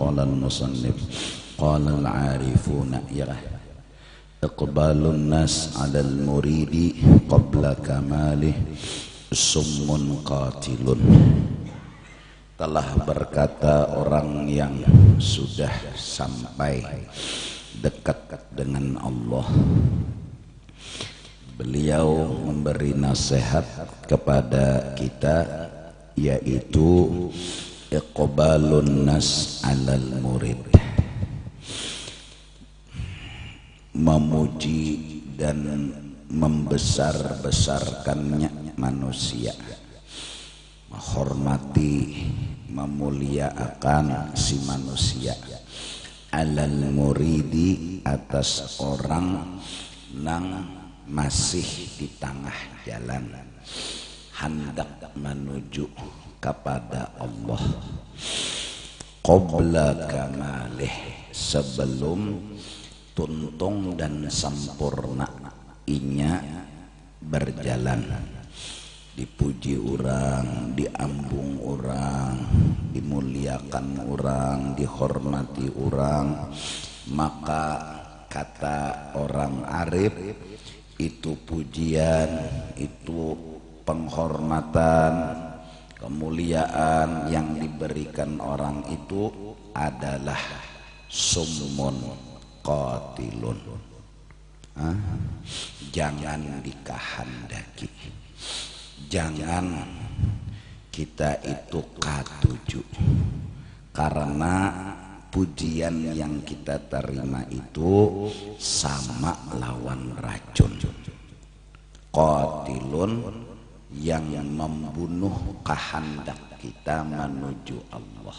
Qala al-musannif qala al-arifuna iqbalun nas 'ala al-muridi qabla kamalih summun qatilun. Telah berkata orang yang sudah sampai dekat dengan Allah, beliau memberi nasihat kepada kita, yaitu iqbalun nas 'alal murid, memuji dan membesar-besarkannya manusia, menghormati, memuliakan si manusia, 'alal muridi, atas orang nang masih di tengah jalan hendak menuju kepada Allah, qabla kamalih, sebelum tuntung dan sempurna inya berjalan. Dipuji orang, diambung orang, dimuliakan orang, dihormati orang, maka kata orang arif, itu pujian, itu penghormatan, kemuliaan yang diberikan orang itu adalah summun qatilun. Jangan dikehendaki, jangan kita itu katuju, karena pujian yang kita terima itu sama lawan racun. Qatilun, yang membunuh kehendak kita menuju Allah.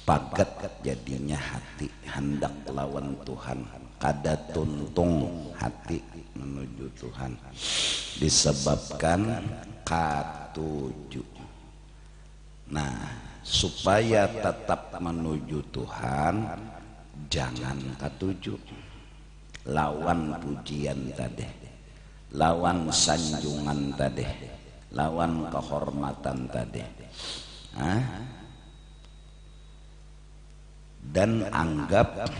Pagat jadinya hati hendak lawan Tuhan, kada tuntung hati menuju Tuhan, disebabkan katuju. Nah, supaya tetap menuju Tuhan, jangan katuju lawan pujian tadi, lawan sanjungan tadi, lawan kehormatan tadi. Dan anggap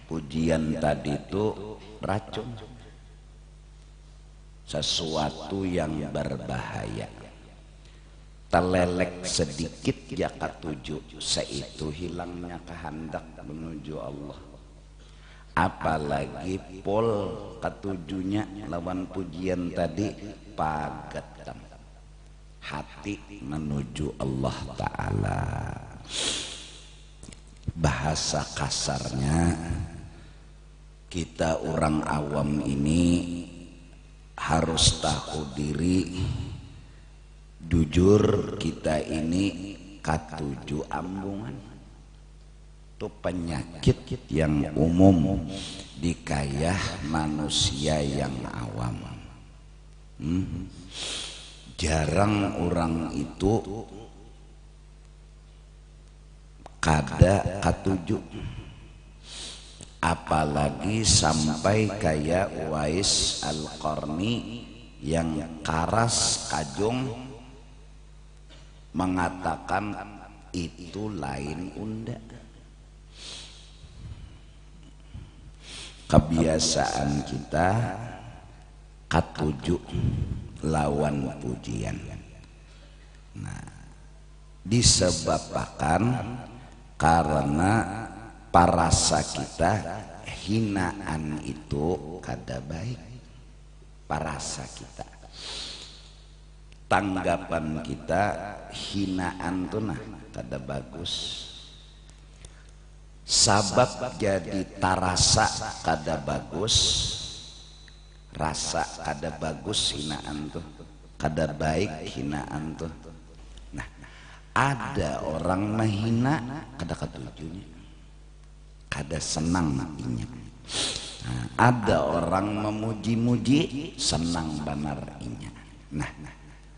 pujian tadi itu racun, sesuatu yang berbahaya. Terlelek sedikit ya katuju, seitu hilangnya kehendak menuju Allah. Apalagi pol katujunya lawan pujian tadi, pagetan hati menuju Allah Ta'ala. Bahasa kasarnya, kita orang awam ini harus tahu diri, jujur kita ini katuju ambungan. Itu penyakit yang umum di kayah manusia yang awam. Jarang orang itu kada katuju, apalagi sampai kayak Uwais Al-Qarni yang karas kajung mengatakan itu lain unda. Kebiasaan kita katuju lawan pujian. Nah, disebabkan karena parasa kita, hinaan itu kada baik. Parasa kita, tanggapan kita, hinaan tuh kada bagus. Sabab jadi tarasa kada bagus, rasa kada bagus hinaan tuh, kada baik hinaan tuh. Nah, ada orang menghina kada katujunya, kada senang inya. Nah, ada orang memuji-muji, senang benar inya. Nah,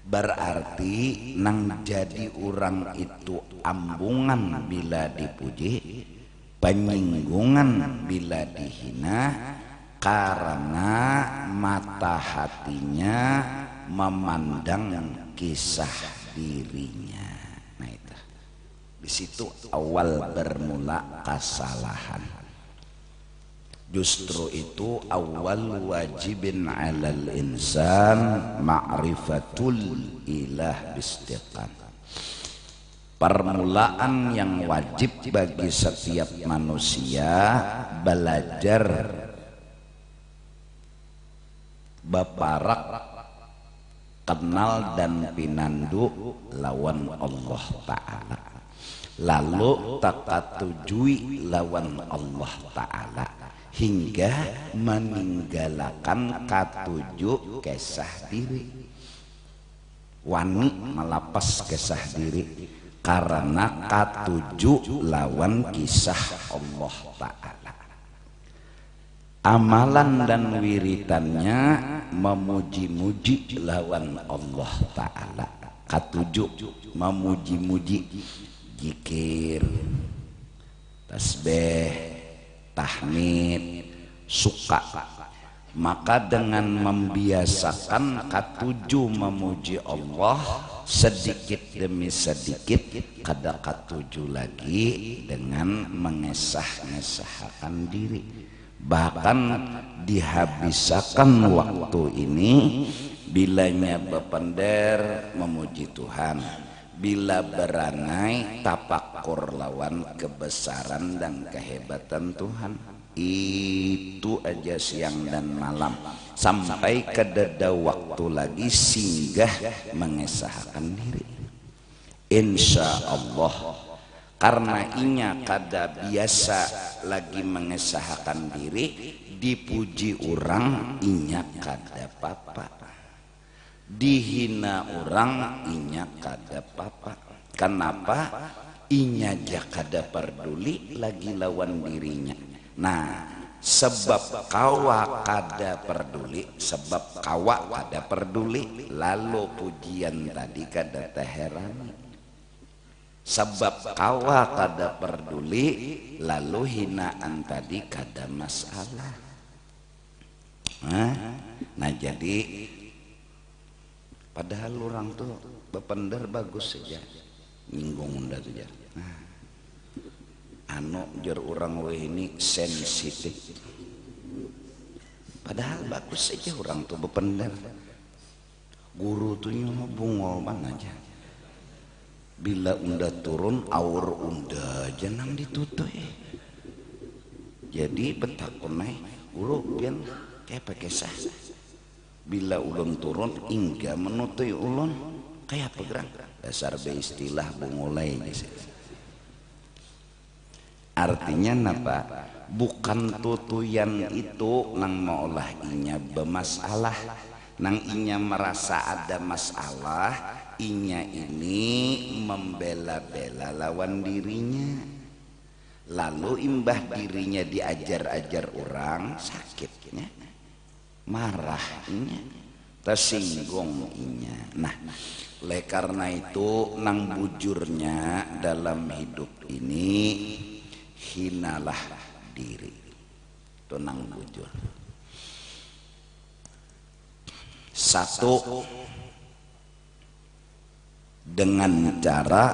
berarti nang jadi orang itu ambungan bila dipuji, penyinggungan bila dihina, karena mata hatinya memandang kisah dirinya. Nah itu Di situ awal bermula kesalahan. Justru itu awal wajibin 'alal insan ma'rifatul ilah bistiqan. Permulaan yang wajib bagi setiap manusia belajar baparak kenal dan pinandu lawan Allah Ta'ala, lalu takatujui lawan Allah Ta'ala hingga meninggalkan katuju kesah diri, wani melapas kesah diri karena katuju lawan kisah Allah Ta'ala. Amalan dan wiritannya memuji-muji lawan Allah Ta'ala. Katuju memuji-muji, zikir, tasbih, tahmid, suka. Maka dengan membiasakan katuju memuji Allah sedikit demi sedikit, kada katuju lagi dengan mengesah-ngesahkan diri. Bahkan dihabiskan waktu ini bilanya bepender memuji Tuhan, bila beranai tapakur lawan kebesaran dan kehebatan Tuhan. Itu aja siang dan malam sampai kededa waktu lagi singgah mengesahkan diri. Insya Allah, karena inya kada biasa lagi mengesahkan diri, dipuji orang inya kada papa, dihina orang inya kada papa. Kenapa? Inya aja kada peduli lagi lawan dirinya. Nah, sebab kawa kada peduli, sebab kawa kada peduli, lalu pujian tadi kada teherani. Sebab kawa kada peduli, lalu hinaan tadi kada masalah. Nah jadi padahal orang tuh bepender bagus saja, nyinggung unda saja. Anu jer orang weh ini sensitif, padahal bagus saja orang tuh bepender. Guru tuh nyoba bungol banget aja, bila unda turun aur unda jangan ditutup. Jadi betakun naik guru pian kayak pakai sah, bila ulun turun hingga menutui ulun kayak apa gerang, dasar be istilah bungolai gitu. Artinya napa? Bukan tutuyan itu nang maulah inya bermasalah, nang inya merasa ada masalah, inya ini membela-bela lawan dirinya, lalu imbah dirinya diajar-ajar orang sakitnya, marahnya, tersinggung inya. Nah, oleh karena itu nang bujurnya dalam hidup ini hinalah diri, itu nang bujur. Satu, dengan cara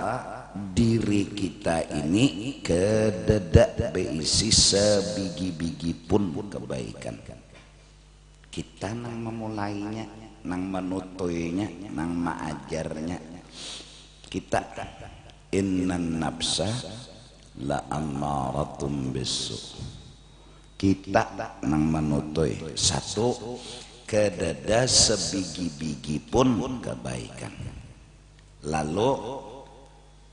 diri kita ini kededak beisi sebiji-biji pun kebaikan. Kita nang memulainya, nang menutuinya, nang mengajarnya. Kita innan nafsa la amaratum bisu, kita nang menutui. Satu, kedada sebiji-biji pun kebaikan. Lalu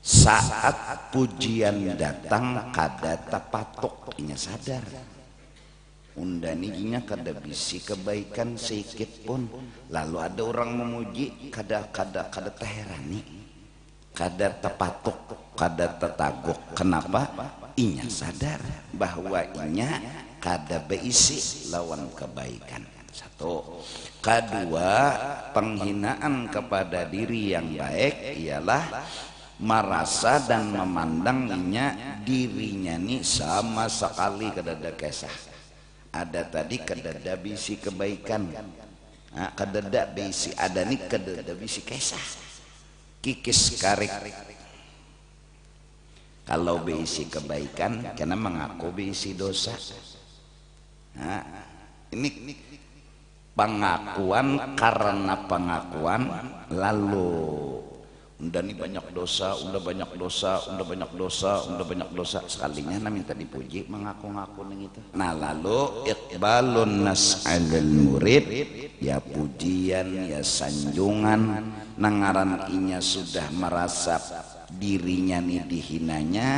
saat pujian datang kada tapatok, inya sadar undaninya kada bisi kebaikan sedikit pun. Lalu ada orang memuji kada teherani, kada tepatok, kada tetagok. Kenapa? Inya sadar bahwa inya kada beisi lawan kebaikan. Satu. Kedua, penghinaan kepada diri yang baik ialah merasa dan memandang inya dirinya nih sama sekali kada ada kesah. Ada tadi kada ada bisi kebaikan, kada ada bisi, ada nih kada ada bisi kesah. Kikis karik Kalau berisi kebaikan karena mengaku berisi dosa. Nah, ini pengakuan karena pengakuan lalu unda nih banyak dosa, unda banyak dosa, unda banyak dosa, unda banyak dosa, sekalinya na minta dipuji mengaku-ngaku neng itu. Nah lalu iqbalun nas 'alal murid, ya pujian ya sanjungan nangaran inya sudah merasa dirinya nih dihinanya,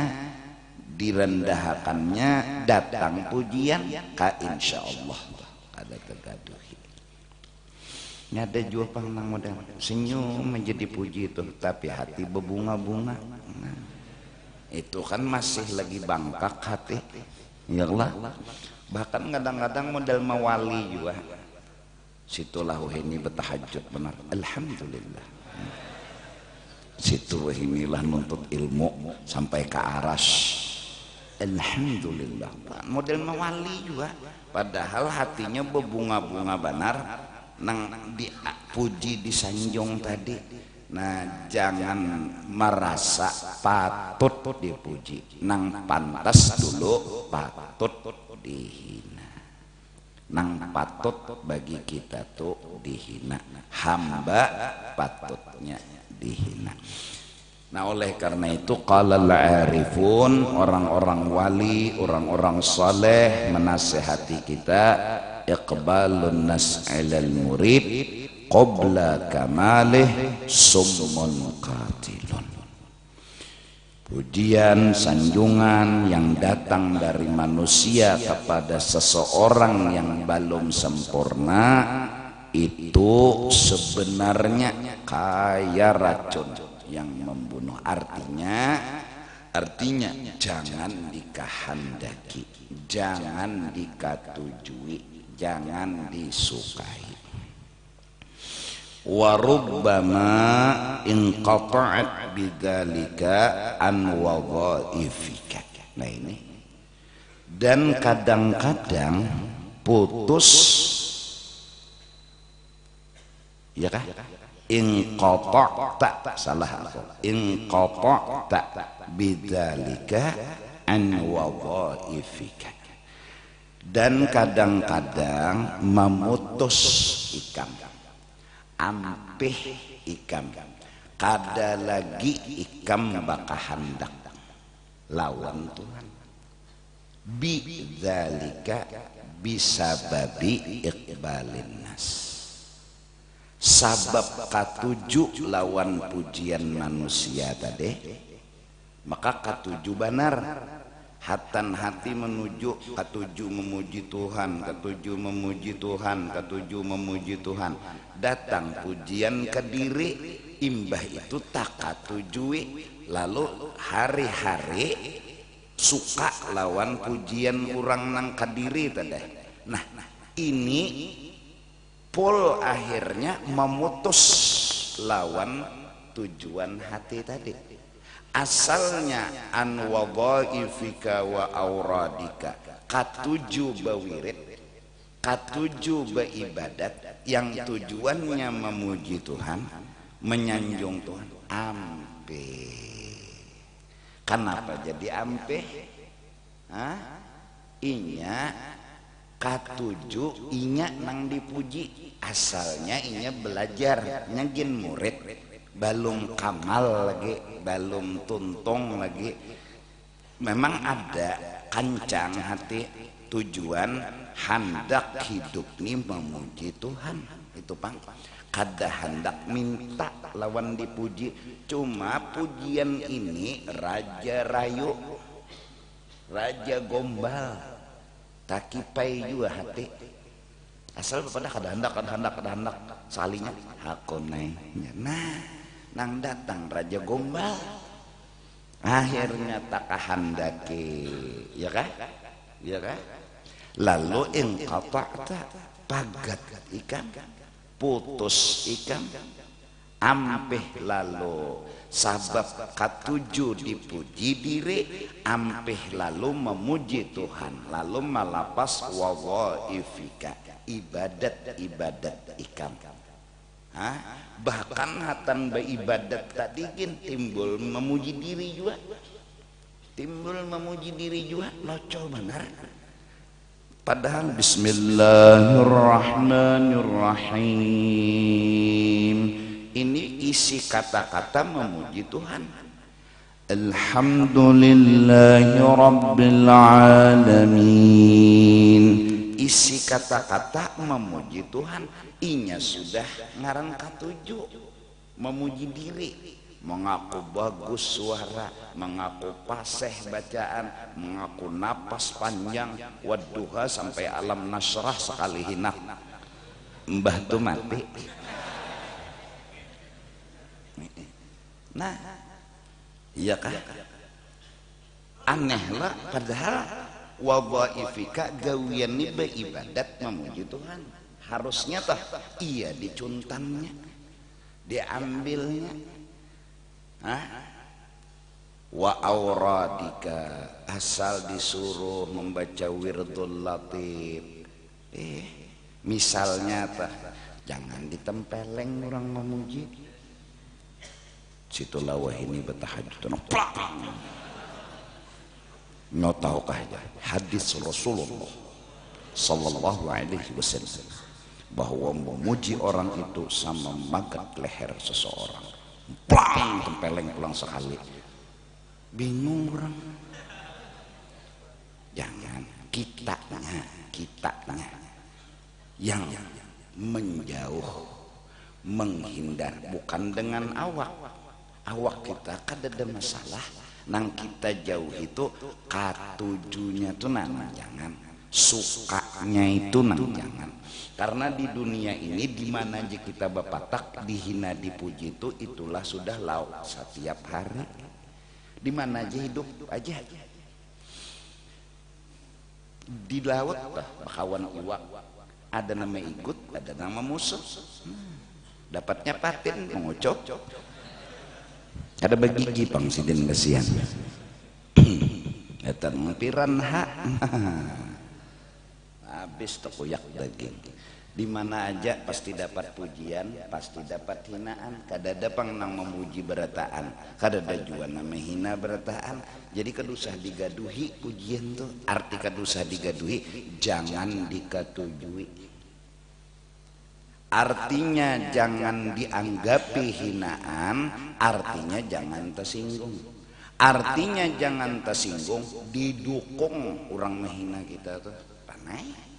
direndahkannya, datang pujian ka insyaallah ada tergaduhi. Ini ada juga panglang model senyum menjadi puji itu, tapi hati berbunga-bunga. Nah, itu kan masih lagi bangkak hati, ya Allah. Bahkan kadang-kadang model mawali juga. Situlah ini bertahajud benar, alhamdulillah. Situ inilah nuntut ilmu sampai ke aras, alhamdulillah. Model mawali juga, padahal hatinya berbunga-bunga benar nang dipuji disanjung tadi. Nah jangan merasa patut dipuji, nang pantas dulu patut dihina. Nang patut bagi kita tuh dihina, hamba patutnya dihina. Nah oleh karena itu qalal arifun, orang-orang wali, orang-orang saleh menasihati kita, iqbalun nas 'alal murid qabla kamalih summun qatilun. Pujian sanjungan yang datang dari manusia kepada seseorang yang belum sempurna itu sebenarnya kaya racun yang membunuh. Artinya jangan dikehendaki, jangan dikatujui, jangan disukai. Wa rubbama inqata'at bidzalika an wadhaifika. Nah ini, dan kadang-kadang putus, ya kah? Inqata'ta, salah aku, inqata'ta bidzalika an wadhaifika. Dan kadang-kadang memutus ikam, ampih ikam, kada lagi ikam baka hendak lawan Tuhan. Bidzalika bisababi iqbalin nas, sabab katuju lawan pujian manusia tadi, maka katuju benar. Hatan hati menuju katuju memuji Tuhan, katuju memuji Tuhan, katuju memuji Tuhan. Datang pujian ke diri, imbah itu tak katujui, lalu hari-hari suka lawan pujian orang nang ke diri tadi. Nah ini pol akhirnya memutus lawan tujuan hati tadi. Asalnya an wadhaifika wa auradika, katuju bawirid, katuju beribadat yang tujuannya memuji Tuhan, menyanjung Tuhan. Ampe, kenapa jadi ampe? Inya katuju, inya nang dipuji. Asalnya inya belajar, nyagin murid, belum kamal lagi, belum tuntung lagi. Memang ada kancang hati, tujuan hendak hidup nih memuji Tuhan. Itu pang kada hendak minta lawan dipuji. Cuma pujian ini raja rayu, raja gombal, takipai juga hati. Asal pada kada hendak salinya hakonai. Nah nang datang raja gombal, akhirnya tak kehendaki, ya kah? Ya kah? Lalu inqata'ta, pagat ikan, putus ikan, ampih lalu sabab katuju dipuji diri, ampih lalu memuji Tuhan, lalu malapas wadhaifika, ibadat ikan. Bahkan hatan beribadat tadi timbul memuji diri juga. timbul memuji diri juga loco benar. Padahal Bismillahirrahmanirrahim ini isi kata-kata memuji Tuhan. Alhamdulillahi Rabbil Alamin, isi kata-kata memuji Tuhan. Inya sudah ngaran katujuh, memuji diri, mengaku bagus suara, mengaku fasih bacaan, mengaku napas panjang, wadduha sampai alam nasrah sekali hinak mbah tuh mati. Nah, iya kah? Aneh lah, padahal wadhaifika gawian ibadat memuji Tuhan. Harusnya tah iya dicuntannya, diambilnya. Wa auradika, asal disuruh membaca wirdul latif. Misalnya tah jangan ditempeleng orang memuji. Situ lawah ini bertahajud mau tahukah hadis Rasulullah sallallahu alaihi wasallam bahwa memuji orang itu sama magat leher seseorang. Plang, tempeleng pulang sekali. Bingung orang. Jangan kitanya yang menjauh, menghindar, bukan dengan awak kita kan ada masalah nang kita jauh itu katujunya tuh nang jangan, sukanya itu nang jangan. Karena di dunia ini dimana aja kita bapatak dihina dipuji itu itulah sudah lauk setiap hari. Dimana aja hidup aja di laut bakawan iwak, ada nama ikut, ada nama musuh. Dapatnya patin mengucap, ada begigi pangsiden kasihan. Datang piranha habis terkoyak daging. Di mana aja pasti dapat pujian, pasti dapat hinaan. Kadada pang nang memuji berataan, kadada juga nama hina berataan. Jadi kedusah digaduhi pujian tuh. Arti kedusah digaduhi jangan dikatujui. Artinya jangan dianggapi hinaan, artinya jangan tersinggung. Artinya jangan tersinggung, didukung orang menghina kita tuh. Panai.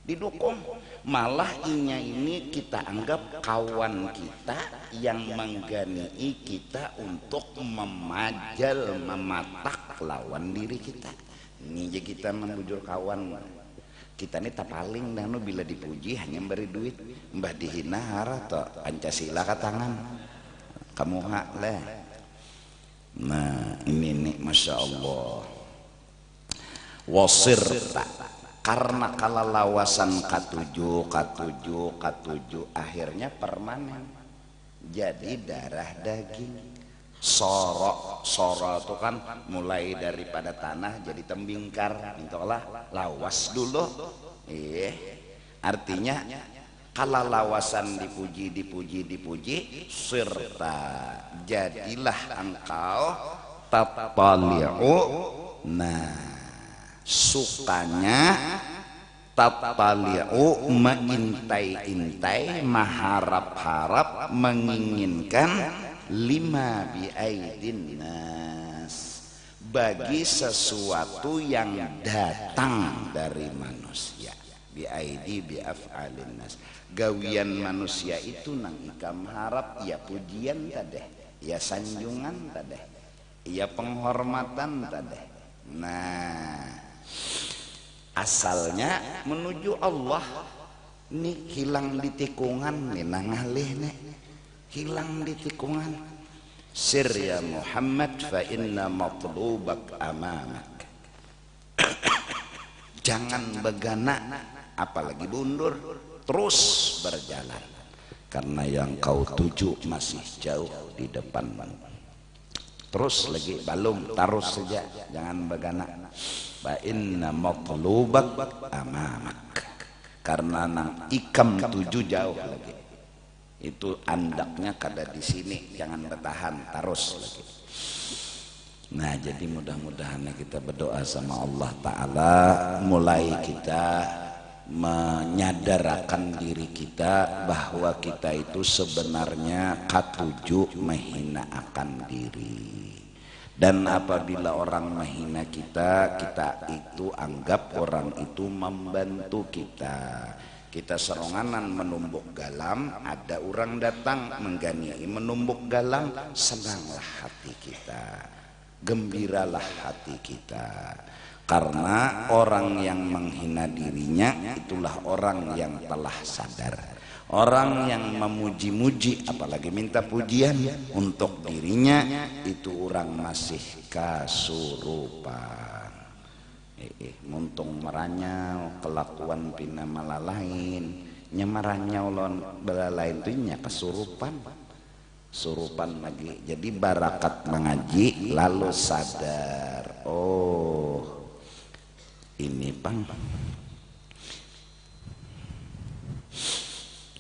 Didukung, malah inya ini kita anggap kawan kita yang mengganii kita untuk memajal, mematak lawan diri kita. Ini aja kita membujur kawan. Kita ini tak paling dahulu bila dipuji hanya beri duit, mbah dihina hara atau Pancasila ke tangan. Kamu hak lah. Nah ini nih Masya Allah. Wasirta, karena kalalawasan katujuh akhirnya permanen jadi darah daging. Sorok itu kan mulai daripada tanah jadi tembingkar, intolah lawas dulu. Artinya kalalawasan dipuji serta jadilah engkau tatali'u, nah sukanya tatali'u, mengintai-intai, mengharap-harap, menginginkan lima biaidin nas, bagi sesuatu yang datang dari manusia. Biaidi biaf'alin nas, gawian manusia itu nang ikam harap ya pujian tadeh, ya sanjungan tadeh, ya penghormatan tadeh. Nah asalnya menuju Allah nih, hilang di tikungan nih nangalih nih, hilang di tikungan. Sir ya Muhammad fa inna matlubak amamak. Jangan begana apalagi mundur, terus berjalan karena yang kau tuju masih jauh di depanmu. Terus lagi balum, terus saja, jangan begana. Fa inna matlubak amamak, karena nang ikam tuju jauh lagi. Itu andaknya kada di sini, jangan bertahan, terus lagi. Nah jadi mudah-mudahan kita berdoa sama Allah Ta'ala, mulai kita menyadarkan diri kita bahwa kita itu sebenarnya katuju menghina akan diri. Dan apabila orang menghina kita, kita itu anggap orang itu membantu kita. Kita seronganan menumbuk galam, ada orang datang menggani menumbuk galam, senanglah hati kita, gembiralah hati kita. Karena orang yang menghina dirinya itulah orang yang telah sadar. Orang yang memuji-muji apalagi minta pujian untuk dirinya itu orang masih kasurupan. Muntung meranyau kelakuan pina malah lain, nyemaranyau lon bala lain tuh nya kesurupan. Surupan lagi. Jadi barakat mengaji lalu sadar, oh ini pang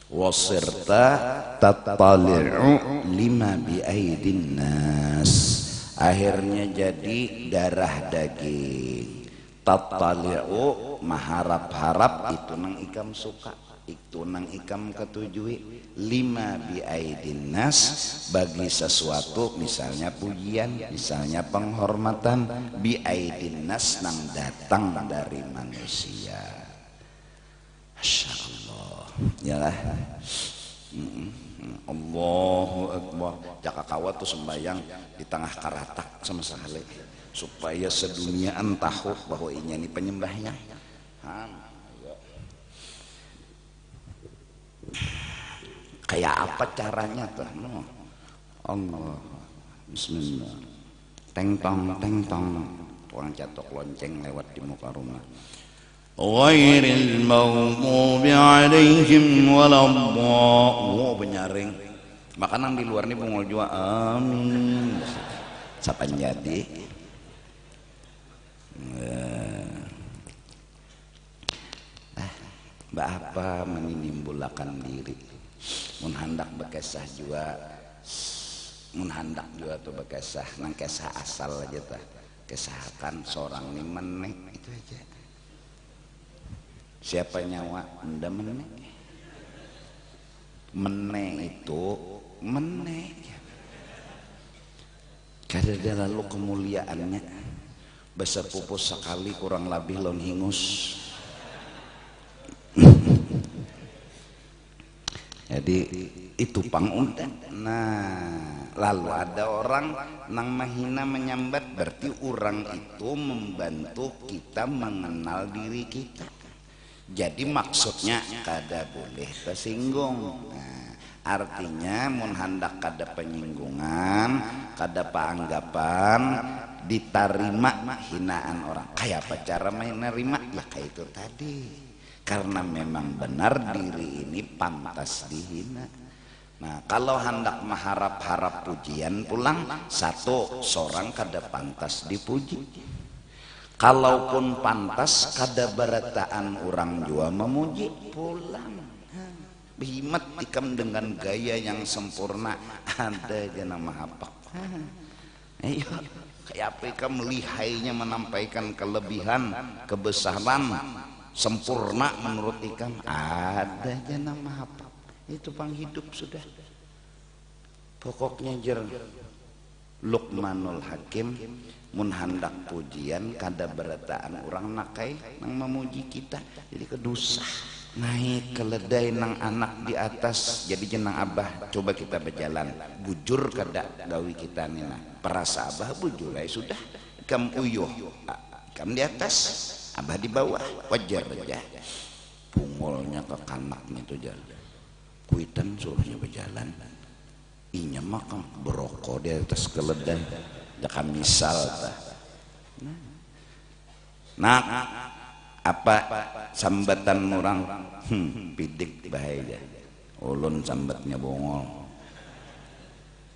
wasirta tattali'u lima biaidin nas, akhirnya jadi darah daging. Tattali'u maharap-harap itu nang ikam suka, itu nang ikam ketujui. Lima biaidin nas, bagi sesuatu misalnya pujian, misalnya penghormatan, biaidin nas nang datang dari manusia. Masya Allah yalah. Allahu Akbar. Jaka kawat tuh sembayang di tengah karatak sama sekali supaya seduniaan tahu bahwa ini penyembahnya. Kayak apa caranya tuh? Allah Bismillah. Teng tong tukang catok lonceng lewat di muka rumah. Ghairil maghdubi alaihim waladdallin. Oh benyaring. Makanan di luar nih bungul jua. Amin. Siapa jadi? Mbak apa meninimbulakan diri. Mun handak bekesah juga. Mun handak juga tuh bekesah. Nang kesah asal aja tah. Kesahkan seorang nih meneh itu aja. Siapa nyawa anda meneh? Meneh itu meneh. Kada lalu kemuliaannya besepupus sekali kurang lebih lon hingus. Jadi itu pangundang. Nah lalu ada orang nang mahina menyambat, berarti orang itu membantu kita mengenal diri kita. Jadi maksudnya kada boleh tersinggung. Nah, artinya mun handak kada penyinggungan, kada paanggapan, diterima hinaan orang. Kayak apa cara menerima? Ya kayak itu tadi. Karena memang benar diri ini pantas dihina. Nah kalau hendak mengharap-harap pujian pulang, satu seorang kada pantas dipuji. Kalaupun pantas kada berataan orang jua memuji pulang. Bimat ikam dengan gaya yang sempurna, ada aja nama apa? Ayo, kayak apa ikam lihainya menampaikan kelebihan, kebesaran, sempurna menurut ikam, ada aja nama apa? Itu panghidup sudah. Pokoknya jer Luqmanul Hakim mun handak pujian kada berataan orang nakai nang memuji kita, jadi kedusah naik keledai nang anak di atas jadi jenang abah. Coba kita berjalan bujur kada gawi kita nina perasa abah bujur sudah ikam uyuh ikam di atas abah di bawah wajar aja pungolnya ke kanaknya itu jalan kuitan suruhnya berjalan inya makan berokok di atas keledai jangan misal nah apa sambatan orang pidik bahaya ulun sambatnya bongol.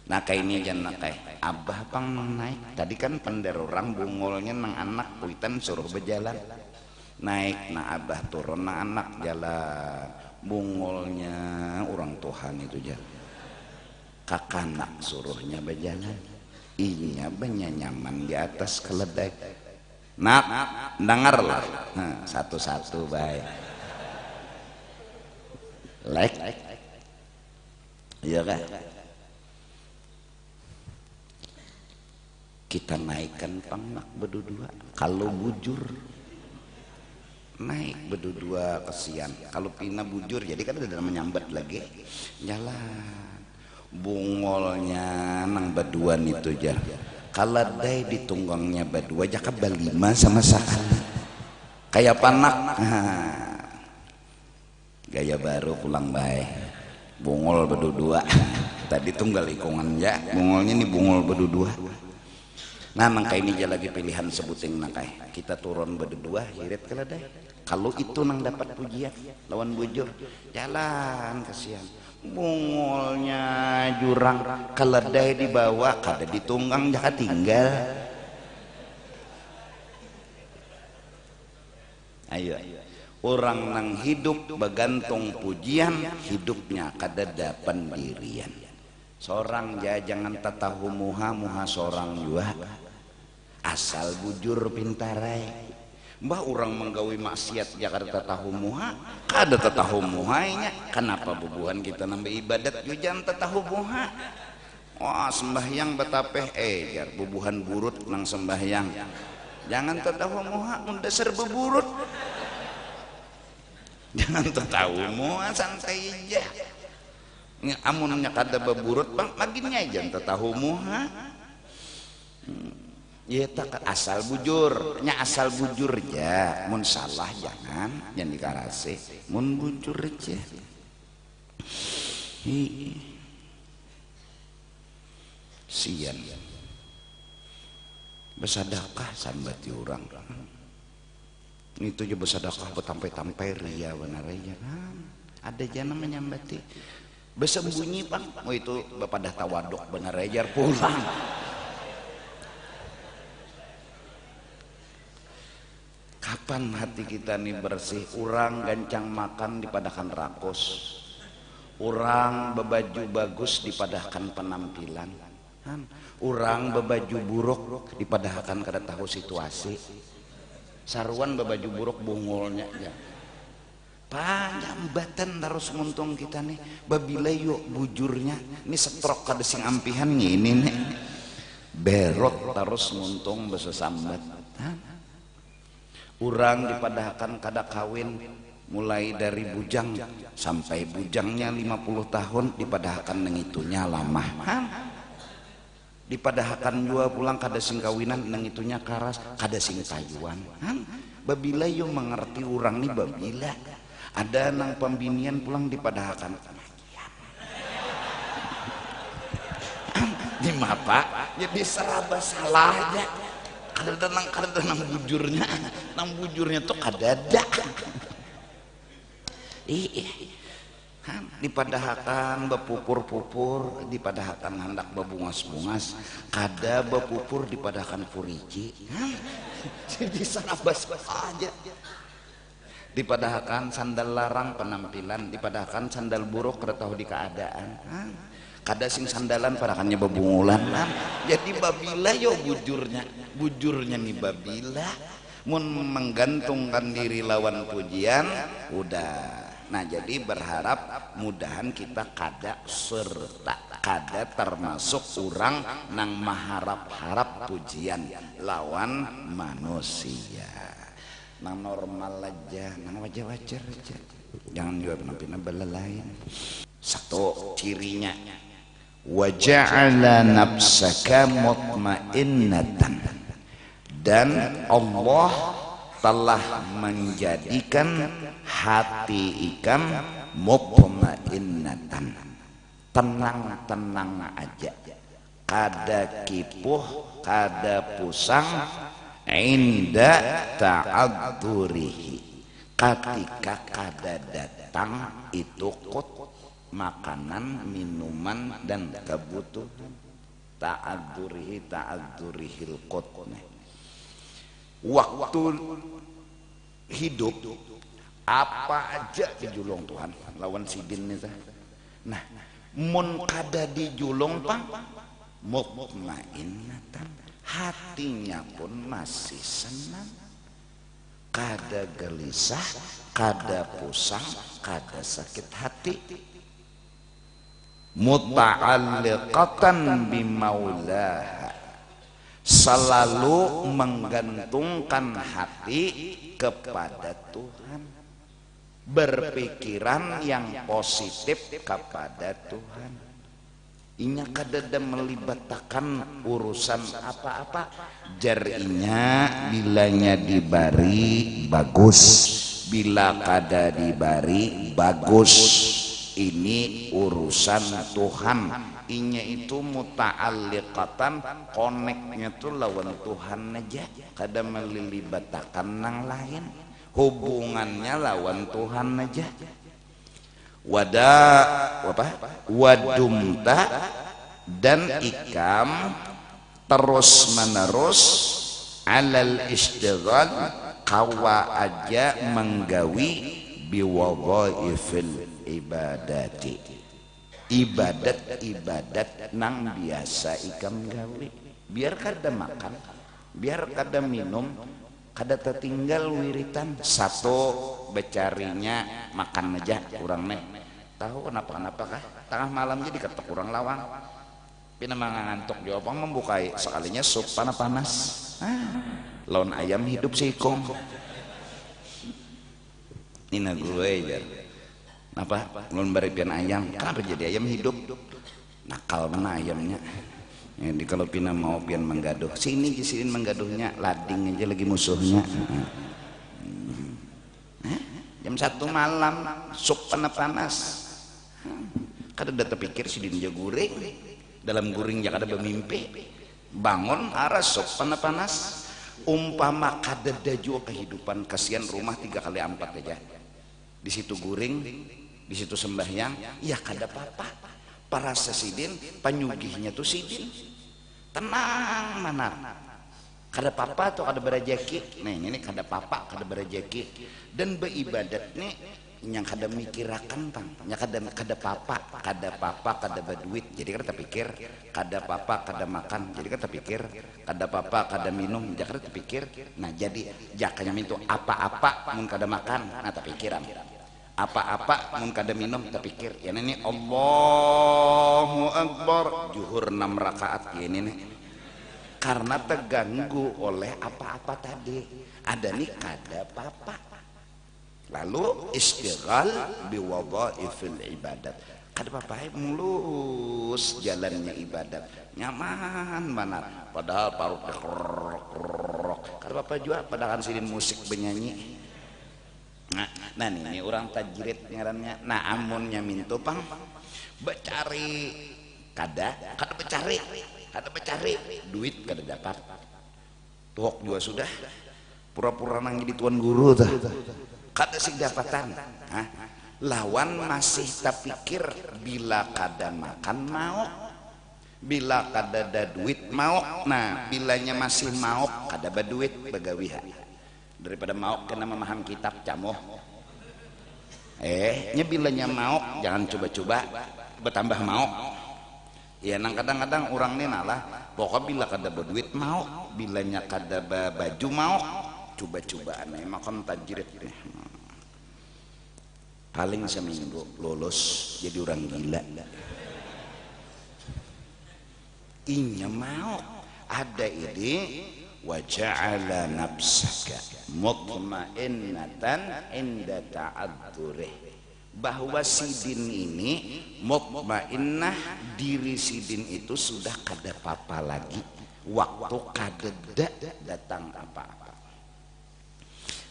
Nah kayak ini aja nak kayak abah pang naik tadi kan pendar orang bongolnya nang anak kuitan suruh berjalan naik nah abah turun nang anak jalan bongolnya orang Tuhan itu jalan kakanak suruhnya berjalan inya banyak nyaman di atas keledai. Nak, dengarlah. Satu-satu baik. Like. Iya kan? Kita naikkan pangnak berdua. Kalau bujur naik berdua kesian. Kalau pina bujur jadi kan udah menyambat lagi. Jalan. Bungolnya nang baduan itu jar. Kaladai di tunggangnya badua jaka balima sama sakali. Kayak panak. Gaya baru pulang baik. Bungol berdua. Tadi tunggal ikungan ya. Bungolnya nih bungol berdua. Nah nangka ini aja lagi pilihan sebuting nangkai. Kita turun berdua hirit keledai. Kalau itu nang dapat pujian lawan bujur jalan kesian. Bungolnya jurang keledai dibawa kada ditunggang jaka tinggal. Ayo orang nang hidup bergantung pujian hidupnya kada dapan dirian. Seorang jangan tatahu muha seorang jua asal bujur pintarai. Mbah orang menggawi maksiat Jakarta tahu muha kada tatahu muhanya. Kenapa bubuhan kita nambah ibadat jujan tatahu muha. Wah sembahyang betapeh jar bubuhan burut nang sembahyang. Jangan tatahu muha mendasar beburut. Jangan tatahu muha santai aja. Amunnya kada beburut bang maginnya jangan tatahu muha. Ya tak asal bujur, nya asal bujur ya, mun salah jangan dikarase, mun bujur aja. Sian, bersadakah sambat orang. Itu aja bersadakah betampai-tampai ria benar aja kan. Ada jana menyambati, bersembunyi bang, oh itu bapak dah tawaduk benar aja pulang. Kapan hati kita nih bersih? Orang gancang makan dipadahkan rakus, orang bebaju bagus dipadahkan penampilan, orang bebaju buruk dipadahkan kada tahu situasi. Saruan bebaju buruk bungolnya ya. Panjambatan terus muntung kita nih. Babila yuk bujurnya, ini setrok kada sing ampihan ini nih. Berot terus muntung besesambat. Urang dipadahkan kada kawin mulai dari bujang sampai bujangnya 50 tahun dipadahkan neng itunya lama. Dipadahkan jua pulang kada sing kawinan neng itunya karas kada sing tayuan. Babila yo mengerti urang nih babila ada nang pembinian pulang dipadahkan. Di mapa ya bisa raba salahnya. Kada nang bujurnya tuh kadada. Dipadahkan bepupur-pupur, dipadahkan hendak bebungas-bungas, kada bepupur dipadahkan puriji. Jadi sarabas aja. Dipadahkan sandal larang penampilan, dipadahkan sandal buruk kada tahu di keadaan. Kada sing sandalan padakannya bebungulan. Jadi babila yo bujurnya nih babila mun menggantungkan diri lawan pujian udah. Nah jadi berharap mudahan kita kada serta kada termasuk orang nang maharap-harap pujian lawan manusia. Nang normal aja, nang wajar-wajar aja. Jangan juga penampilan bala lain. Satu cirinya waja'ala nafsaka mutmainnatan, dan Allah telah menjadikan hati ikam mutmainnatan, tenang-tenang aja, kada kipuh kada pusang, inda ta'adzurihi, ketika kada datang itu makanan, minuman dan kebutuhan. Ta'adzurihil qutne. Waktu hidup apa aja dijulung Tuhan lawan sidin nih. Nah mun kada dijulung pang mutmainnatan, hatinya pun masih senang, kada gelisah, kada pusing, kada sakit hati. Muta'alliqatan bimaulaha, selalu menggantungkan hati kepada Tuhan, berpikiran yang positif kepada Tuhan. Inya kadada melibatkan urusan apa-apa, jarinya bilanya dibari bagus, bila kada dibari bagus. Ini urusan Tuhan. Inya itu muta'alliqatan, koneknya tuh lawan Tuhan aja, kada melilibatkan nang lain, hubungannya lawan Tuhan aja. Wadumta, dan ikam terus menerus alal istighal, kawa aja menggawi biwadhaifil ibadati, ibadat nang biasa ikam gawe, biar kada makan, biar kada minum, kada tertinggal wiritan. Satu becarinya makan aja kurang nih, tahu kenapa kah tengah malam jadi ketek kurang lawang, pina ngantuk jawabang membukai sekalinya sup panas lawan ayam hidup sikong ini gue aja. Apa lawan baripian ayam, kenapa jadi ayam hidup? Nakal mana ayamnya. Jadi kalau pina mau pian menggaduh, sini disini menggaduhnya, lading aja lagi musuhnya. Jam 1 malam sup panas. Kada ada terpikir si dinja guring, dalam guring ya kada bermimpi, bangun arah sup panas. Umpama kada ada juga kehidupan, kasihan rumah 3x4 aja. Di situ guring, di situ sembahyang, ya kada apa-apa. Para sesidin, penyugihnya tuh sidin, tenang mana, kada apa-apa tuh kada berajaki. Nah ini kada apa-apa, kada berajaki. Dan beribadat nih yang kada mikirakan tang, yang kada apa-apa, kada berduit. Jadi kada terpikir, kada apa-apa, kada makan. Jadi kada terpikir, kada apa-apa, kada minum. Jadi kada terpikir. Nah jadi jakanya mintu apa-apa mun kada makan, nah terpikiran. Apa-apa mun kada minum terpikir. Ya ini Allahu Akbar zuhur 6 rakaat ya ini nih. Karena terganggu oleh apa-apa tadi. Ada nih kada apa-apa. Lalu istighal biwadhaifil ibadat. Kada apa-apa mulus jalannya ibadat. Nyaman mana. Padahal parut kada apa-apa juga padahal sidin musik benyanyi. Nah ini orang tajrid ngarannya. Nah amunnya mintu pang becari kada becari duit kada dapat tuhok juga sudah pura-pura nang jadi tuan guru tuh kada sih dapatan. Lawan masih terpikir bila kada makan mau, bila kada ada duit mau. Nah bilanya masih mau kada berduit begawiha, daripada mau kena memaham kitab camoh. Bilanya mau jangan coba-coba bertambah mau. Ya nang kadang-kadang orang ini nalah pokok bila kada berduit mau, bilanya kada baju mau, coba-coba aneh makan tajrid nih. Paling seminggu lulus jadi orang gila. Inya mau ada ide waja'ala nafsaka mutmainnatan inda ta'adzurih, bahwa sidin ini mutmainnah, diri sidin itu sudah kada apa-apa lagi waktu kada datang apa-apa.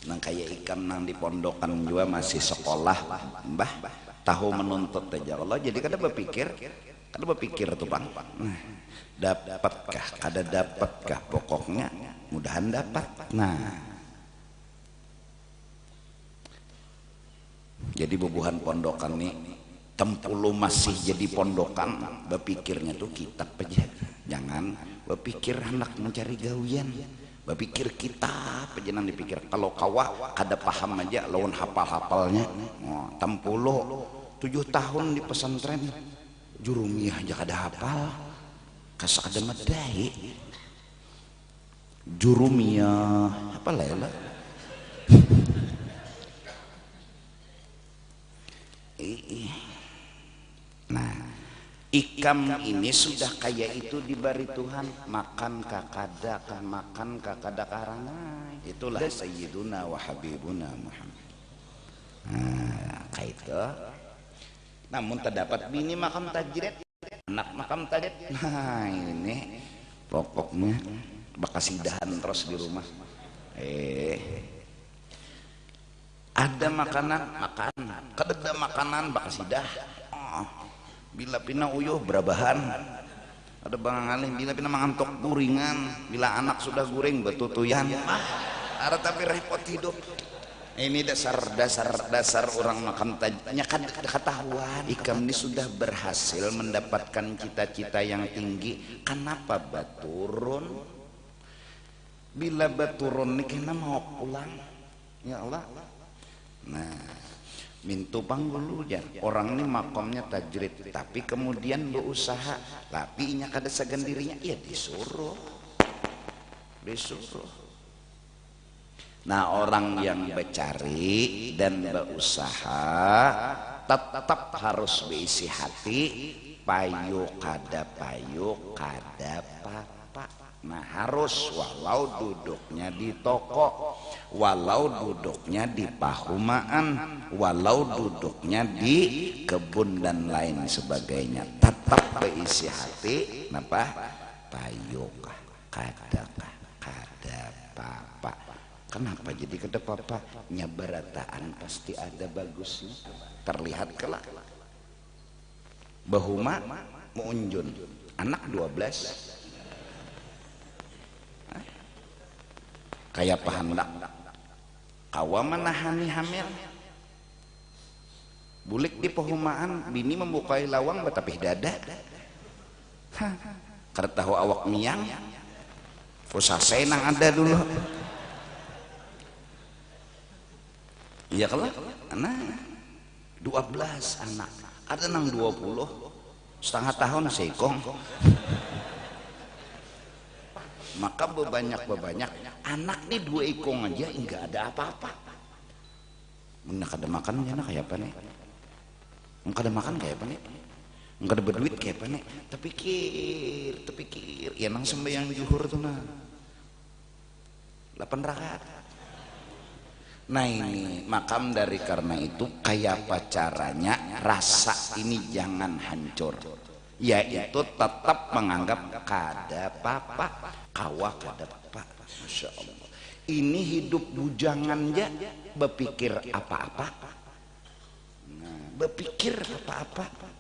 Nang kayak ikam nang di pondokan juga masih sekolah mbah tahu menuntut aja Allah, jadi kada berpikir tuh bang, dapatkah kada dapatkah, pokoknya mudahan dapat. Nah jadi bubuhan pondokan nih tempulu masih jadi pondokan, berpikirnya tuh kitab aja, jangan berpikir anak mencari gawian, berpikir kitab aja nang dipikir. Kalau kawa kada paham aja lawan hafal-hafalnya. Tempulu 7 tahun di pesantren jurumiyah aja kada hafal, kasak ada medai jurumiyah apa lela. Nah, ikam ini sudah kayak itu diberi Tuhan, makan kakada kan makan kakada karangai. Itulah sayyiduna wa habibuna Muhammad. Nah, kayak itu. Namun terdapat bini makam tajrid, anak makam tajrid. Nah, ini pokoknya bakasidahan terus di rumah. Ada makanan makan, kadeda makanan bakasidah. Bila pina uyuh berabahan, ada bang alim bila pina mangantok guringan, bila anak sudah guring betutuyan, ada tapi repot hidup. Ini dasar orang makan tajnya kan ketahuan. Ikam ini sudah berhasil mendapatkan cita-cita yang tinggi. Kenapa baturun? Bila baturun ini kena mau pulang, ya Allah. Nah, mintu panggulu ya orang ini makomnya tajrid tapi kemudian berusaha tapi inya kada segan dirinya ya disuruh. Nah, orang yang bercari dan berusaha tetap harus berisi hati, payu kada apa. Nah, harus walau duduknya di toko, walau duduknya di pahumaan, walau duduknya di kebun dan lain sebagainya, tetap berisi hati. Kenapa? Payuk kada apa. Kenapa jadi kada apa? Nyabarataan pasti ada bagusnya, terlihat kelak. Bahuma muunjun anak 12 kayak pahandak kawa menahani hamil bulik di pehumaan bini membukai lawang betapih dada karena tahu awak miang fusase nang ada dulu iya kalau anak 12 anak ada nang 20 setengah tahun sekong. Maka bebanyak anak nih 2 ikong aja enggak ada apa-apa. Enggak ada makan ya kayak apa nih? Enggak ada makan kayak apa nih? Enggak ada berduit kayak apa nih? Terpikir ya nang sembahyang zuhur tuh nah 8 rakaat. Nah, ini makam dari karena itu kayak apa caranya rasa ini jangan hancur, yaitu tetap menganggap kada apa-apa, kawa kada apa. Masya Allah, ini hidup bujangan ya berpikir apa-apa. Nah, berpikir apa-apa.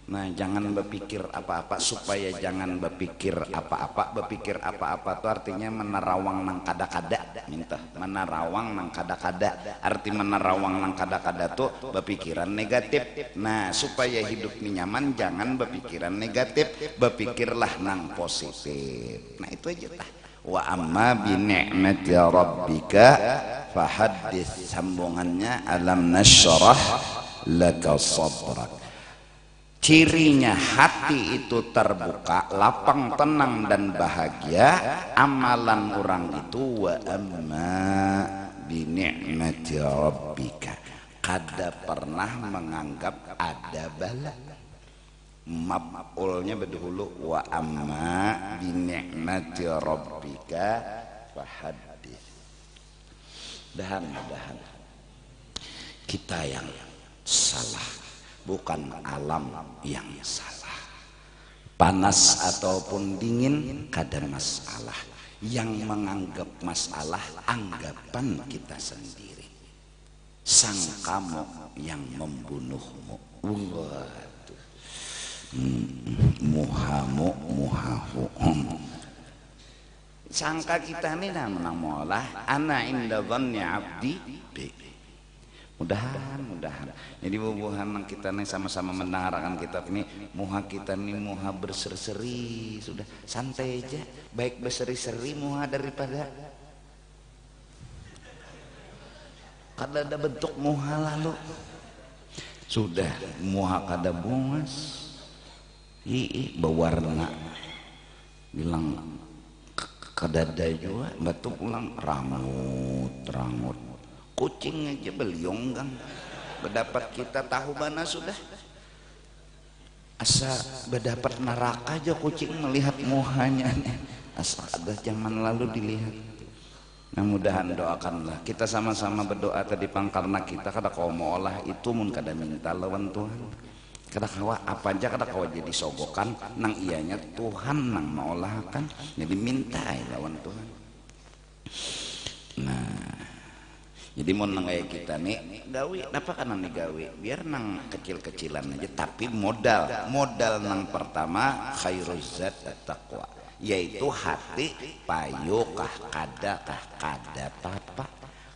Nah, jangan berpikir apa-apa, supaya jangan berpikir apa-apa. Berpikir apa-apa itu artinya menerawang nang kada-kada. Minta menerawang nang kada-kada. Arti menerawang nang kada-kada tuh berpikiran negatif. Nah, supaya hidup ini nyaman jangan berpikiran negatif, berpikirlah nang positif. Nah, itu aja tah. Wa amma bi ni'mati rabbika fahaddits, sambungannya alam nasyrah laka sadrak. Cirinya hati itu terbuka, lapang, tenang dan bahagia. Amalan orang itu wa amma bi ni'mati rabbika, kada pernah menganggap ada bala. Maf'ulnya berdahulu wa amma bi ni'mati rabbika fahaddits. Dahan kita yang salah, bukan alam yang salah. Panas ataupun dingin kada masalah. Yang menganggap masalah anggapan kita sendiri. Sangkamu yang membunuhmu. Waduh. Muhamu. Sangka kita ini menang molah. Ana inda dhanni abdi bi. Mudahan jadi bubuhan kita nih sama-sama mendengarkan kitab ini, muha kita nih muha berseri-seri, sudah santai aja, baik berseri-seri muha daripada kada ada bentuk muha lalu sudah muha kada bungas Berwarna bilang ke dada juga batu pulang rangut kucing aja beliong gang berdapat kita tahu mana sudah asa berdapat neraka aja kucing melihat muhanya asa ada zaman lalu dilihat. Nah mudahan doakanlah kita sama-sama berdoa tadi karena kita kada kau mau olah itu mun kada minta lawan Tuhan kada kawa apa aja kada kawa jadi sogokan nang ianya Tuhan nang maolah kan jadi minta lawan Tuhan. Nah jadi mau nang kayak kita nih gawe apa kan nih gawe biar nang kecil-kecilan aja tapi modal nang pertama khairuz zat taqwa yaitu hati payu kah kada apa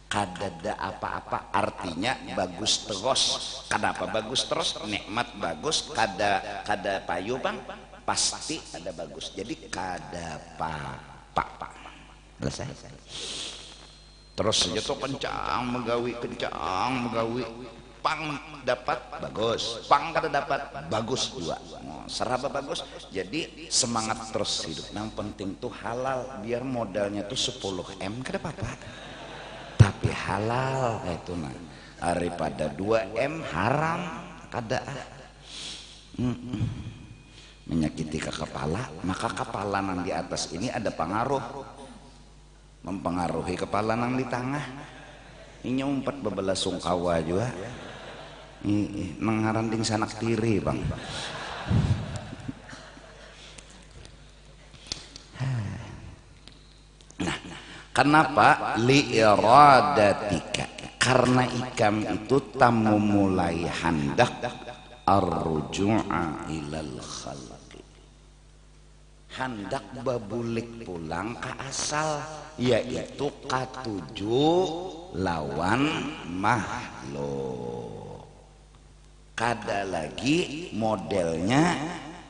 kadada apa-apa artinya bagus terus. Kenapa bagus terus? Nikmat bagus kada payu bang pasti ada bagus. Jadi kada apa-apa selesai. Terus saja tuh kencang megawi pang dapat bagus pang kada dapat bagus juga seraba bagus. Jadi semangat terus hidup. Yang penting tuh halal biar modalnya tuh 10 M kada apa-apa tapi halal itu nah daripada 2 M haram kada menyakiti ke kepala maka kepala nang di atas ini ada pengaruh mempengaruhi kepala nang di tengah ini umpat bebelas sungkawa juga mengaranding sanak tiri bang. Kenapa? Li'iradatika karena ikam itu tamu mulai hendak arruju'a ilal khalqi hendak babulik pulang ke asal yaitu katujuh lawan makhluk kada lagi modelnya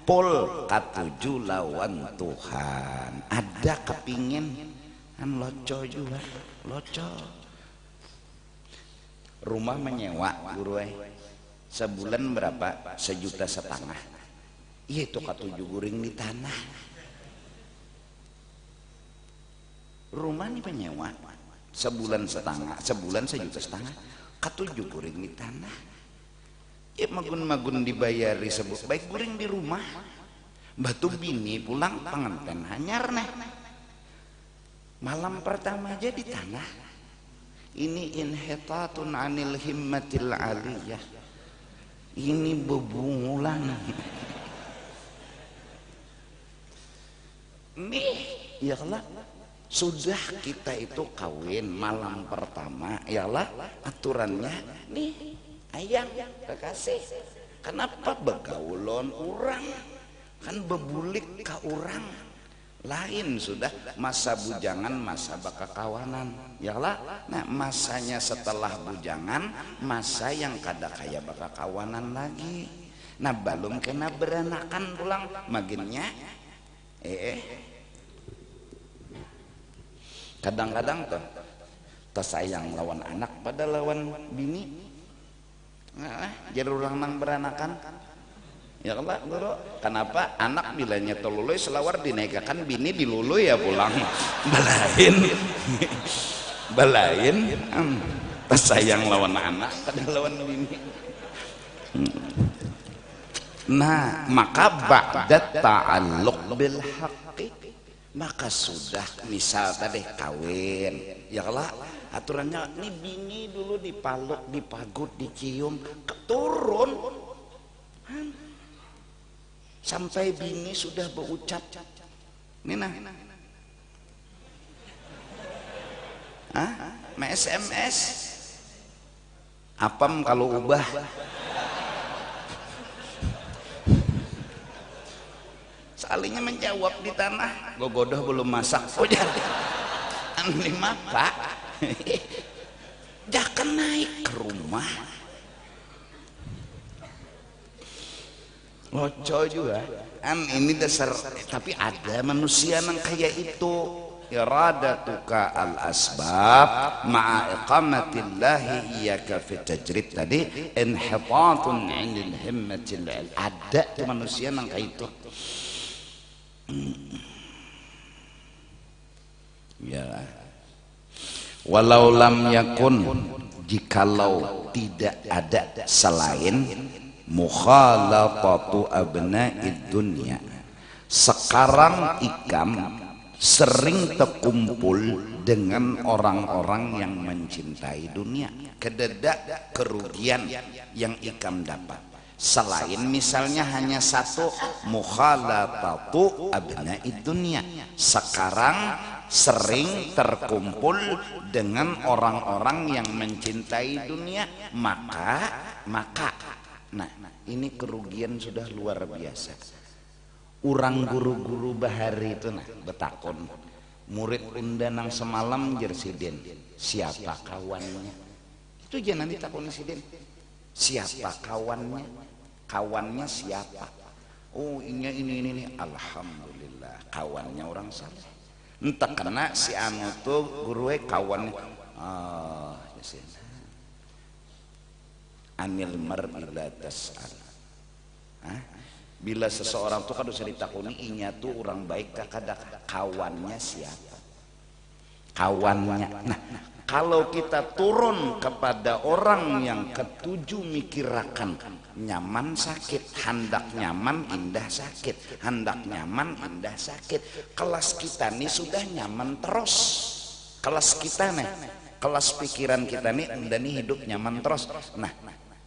pol katujuh lawan Tuhan ada kepingin kan loco juga loco rumah menyewa guru sebulan berapa 1,5 juta iya itu katujuh guring di tanah rumah nih menyewa sebulan 1,5 juta katujuh guring di tanah ya magun-magun dibayari sebut baik guring di rumah batu bini pulang pengantin hanyar nih malam pertama aja di tanah ini inhitatun anil himmatil aliyah ini bebungulan nih ya Allah sudah kita itu kawin malam pertama ya Allah aturannya nih ayang kekasih kenapa begaulon orang kan bebulik ke orang lain sudah masa bujangan masa bakakawanan ya lah nah masanya setelah bujangan masa yang kada kaya bakakawanan lagi nah belum kena beranakan pulang maginnya kadang-kadang tuh tersayang lawan anak pada lawan bini jadi orang nang beranakan ya Allah guru kenapa anak bilanya teluluy selawar dinaikakan bini diluluy ya pulang balain sayang lawan anak pada lawan bini nah maka ba'da ta'alluq bil haqqi maka sudah misal tadi kawin ya Allah aturannya nih bini dulu dipaluk dipagut dicium keturun sampai bini sudah berucap Nina SMS apam kalau ubah salingnya menjawab di tanah gogodoh belum masak oh jadi lima pak jangan naik ke rumah loco juga kan ini dasar tapi ada manusia yang kayak itu iradatuka al asbab ma'a iqamatillahi iyyaka fi tajrid tadi inhitatun 'inil himmatil ada tuh manusia nang kayak itu. Ya, walau lam yakun, jikalau tidak ada selain mukhalatatu abna'id dunya, sekarang ikam sering terkumpul dengan orang-orang yang mencintai dunia. Kededa kerugian yang ikam dapat selain misalnya hanya satu mukhalatatu abna'id dunya, sekarang sering terkumpul dengan orang-orang yang mencintai dunia, maka nah ini kerugian sudah luar biasa. Urang guru-guru bahari itu nah betakon murid undanang semalam jersiden siapa kawannya, itu jangan ditakoni siden siapa kawannya siapa. Oh ini alhamdulillah kawannya orang saleh. Entah karena si anu tuh guru kawan anil mar'i la tas'al. Bila seseorang tuh kan usah ditakuni inya tuh orang baik kada kawannya siapa kawannya. Nah kalau kita turun kepada orang yang ketujuh mikirakan nyaman sakit, hendak nyaman indah sakit, hendak nyaman indah sakit. Kelas kita nih sudah nyaman terus, kelas kita nih, kelas pikiran kita nih udah nih hidup nyaman terus. Nah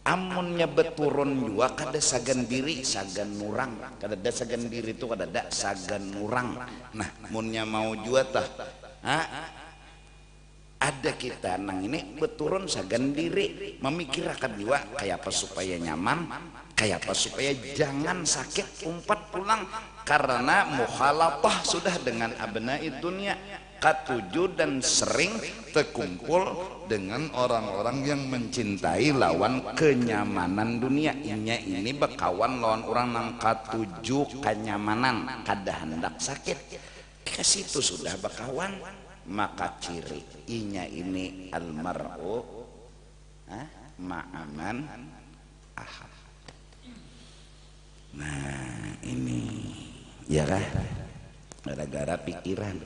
amunnya beturun juga kada sagan diri sagan nurang, kada ada sagan diri itu kada ada sagan nurang. Nah munnya mau juga tah ada kita nang ini beturun sagan diri memikirkan juga kayak apa supaya nyaman, kayak apa supaya jangan sakit umpat pulang, karena mukhalatah sudah dengan abna'id dunya katujuh dan sering terkumpul dengan orang-orang yang mencintai lawan kenyamanan dunia. Ini bekawan lawan orang nang katujuh kenyamanan kada hendak sakit ke situ sudah bekawan. Maka ciri inya ini almar'u ma'aman ahab. Nah ini ya kan gara-gara pikiran.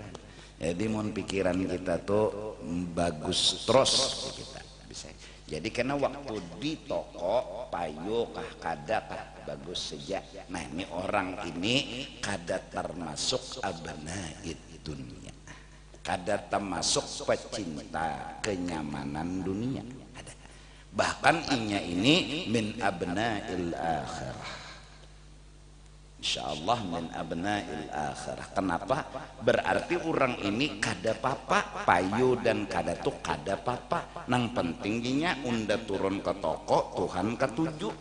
Jadi mau pikiran kita tuh bagus terus kita bisa. Jadi karena waktu di toko payu kada bagus saja. Nah ini orang ini kada termasuk abna'id dunya, kada termasuk pecinta kenyamanan dunia. Ada. Bahkan inya ini min abna'il akhirah. Insyaallah min abna'il akhirah. Kenapa? Berarti orang ini kada papa payu dan kada tuh kada papa. Nang pentingnya unda turun ke toko Tuhan ketujuh.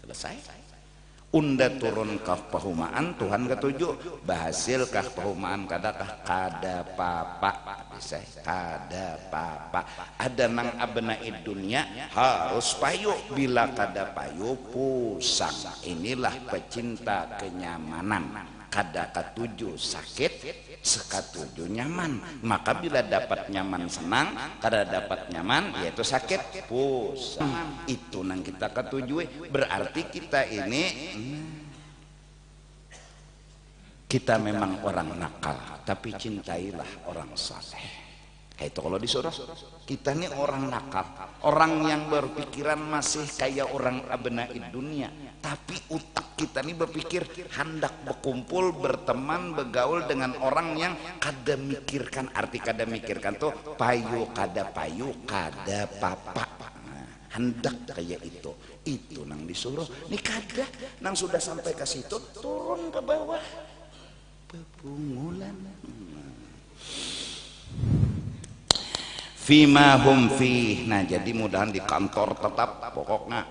Selesai. Unda turun ke pahumaan Tuhan ketujuh, berhasil kah pahumaan kada papa bisa kada papa. Ada nang abna'id dunya harus payu, bila kada payu pusang. Inilah pecinta kenyamanan, kada ketujuh sakit sekatujuh nyaman. Maka bila dapat nyaman senang, kada dapat nyaman yaitu sakit pusang. Itu nang kita ketujuh. Berarti kita ini kita memang orang nakal, tapi cintailah orang saleh. Itu kalau disuruh kita ini orang nakal, orang yang berpikiran masih kayak orang abna'id dunia, tapi utak kita ini berpikir hendak berkumpul, berteman, bergaul dengan orang yang kada mikirkan. Arti kada mikirkan tuh payu kada papa. Nah, hendak kayak itu nang disuruh. Nih kada nang sudah sampai ke situ turun ke bawah pepungulan. Fima hum fi. Nah jadi mudahan di kantor tetap pokoknya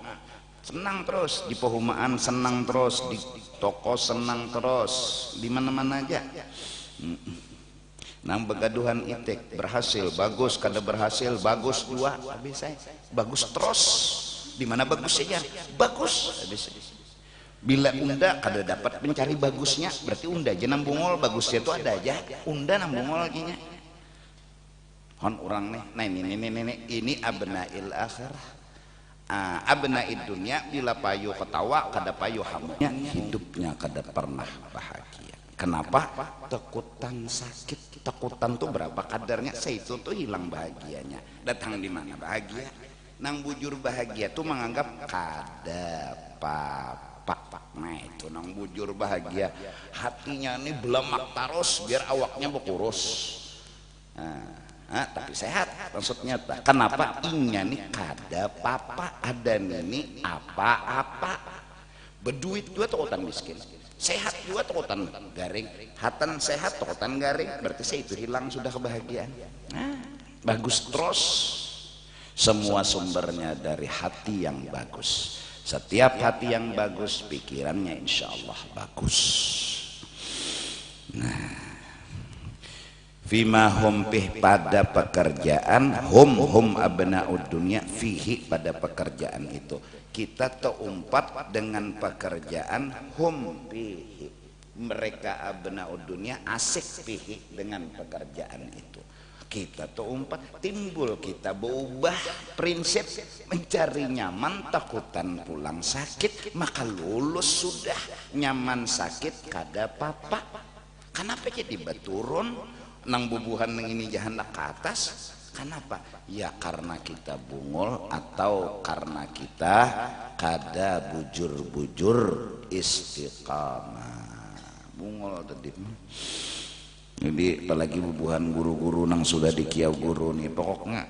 senang terus, di perumahan senang terus, di toko senang terus, di mana-mana aja. Nang begaduhan itik berhasil bagus, kada berhasil bagus dua, habis bagus terus. Di mana bagus saja bagus habis. Bila unda kada dapat mencari bagusnya, berarti unda aja nang bungol, bagusnya itu ada aja. Unda nang bungol aja. Hon orang nih, nah ini abnail akhirah. Abnaid dunia bila payu ketawa kada payu hamnya, hidupnya kada pernah bahagia. Kenapa? Takutan sakit. Takutan tuh berapa kadarnya? Itu tuh hilang bahagianya. Datang di mana bahagia? Nang bujur bahagia tuh menganggap kada apa. Nah itu nang bujur bahagia, hatinya ini belemak terus biar awaknya berkurus. Tapi sehat maksudnya. Kenapa? Inya nih kada apa-apa, ada nih apa-apa. Berduit juga takutan miskin, sehat juga takutan garing, hatan sehat takutan garing, berarti saya itu hilang sudah kebahagiaan. Bagus terus. Semua sumbernya dari hati yang bagus. Setiap hati yang bagus, pikirannya insya Allah bagus. Nah, fima hum pih pada pekerjaan, hum abnaud dunia fihi pada pekerjaan itu. Kita terumpat dengan pekerjaan hum fihi. Mereka abnaud dunia asik fihi dengan pekerjaan itu. Kita terumpat, timbul kita berubah prinsip mencari nyaman, takutan pulang sakit, maka lulus sudah. Nyaman sakit kada apa-apa. Kenapa jadi beturun nang bubuhan nang ini jahanam ke atas? Kenapa? Ya karena kita bungol atau karena kita kada bujur-bujur istiqamah. Bungol tadi. Jadi apalagi bubuhan guru-guru nang sudah dikiau guru nih, pokoknya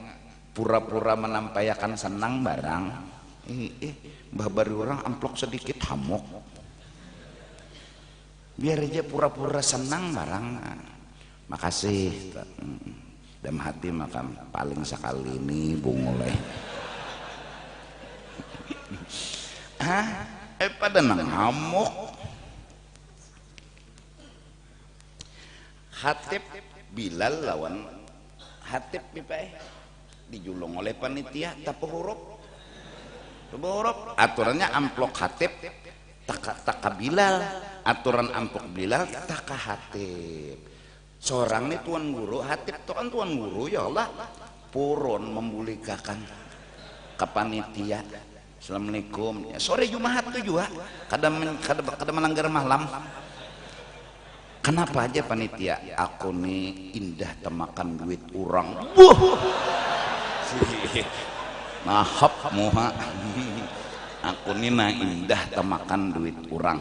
pura-pura menampayakan senang barang. Mbah bari orang amplok sedikit hamok. Biar aja pura-pura senang barang. Makasih. Dalam hati maka paling sekali ini bungoleh. Pada nang hamok. Hatib Bilal lawan Hatib pipai dijulung oleh panitia tapi huruf aturannya amplok Hatib taka Bilal, aturan amplok Bilal taka Hatib. Seorang ini tuan guru, Hatib itu kan tuan guru, ya Allah purun membulikakan ke panitia. Assalamualaikum, ya, sore Jumat tuh juga kada melanggar malam. Kenapa aja panitia? Aku nih indah temakan duit orang. Mahap muha. Aku nih nah indah temakan duit orang.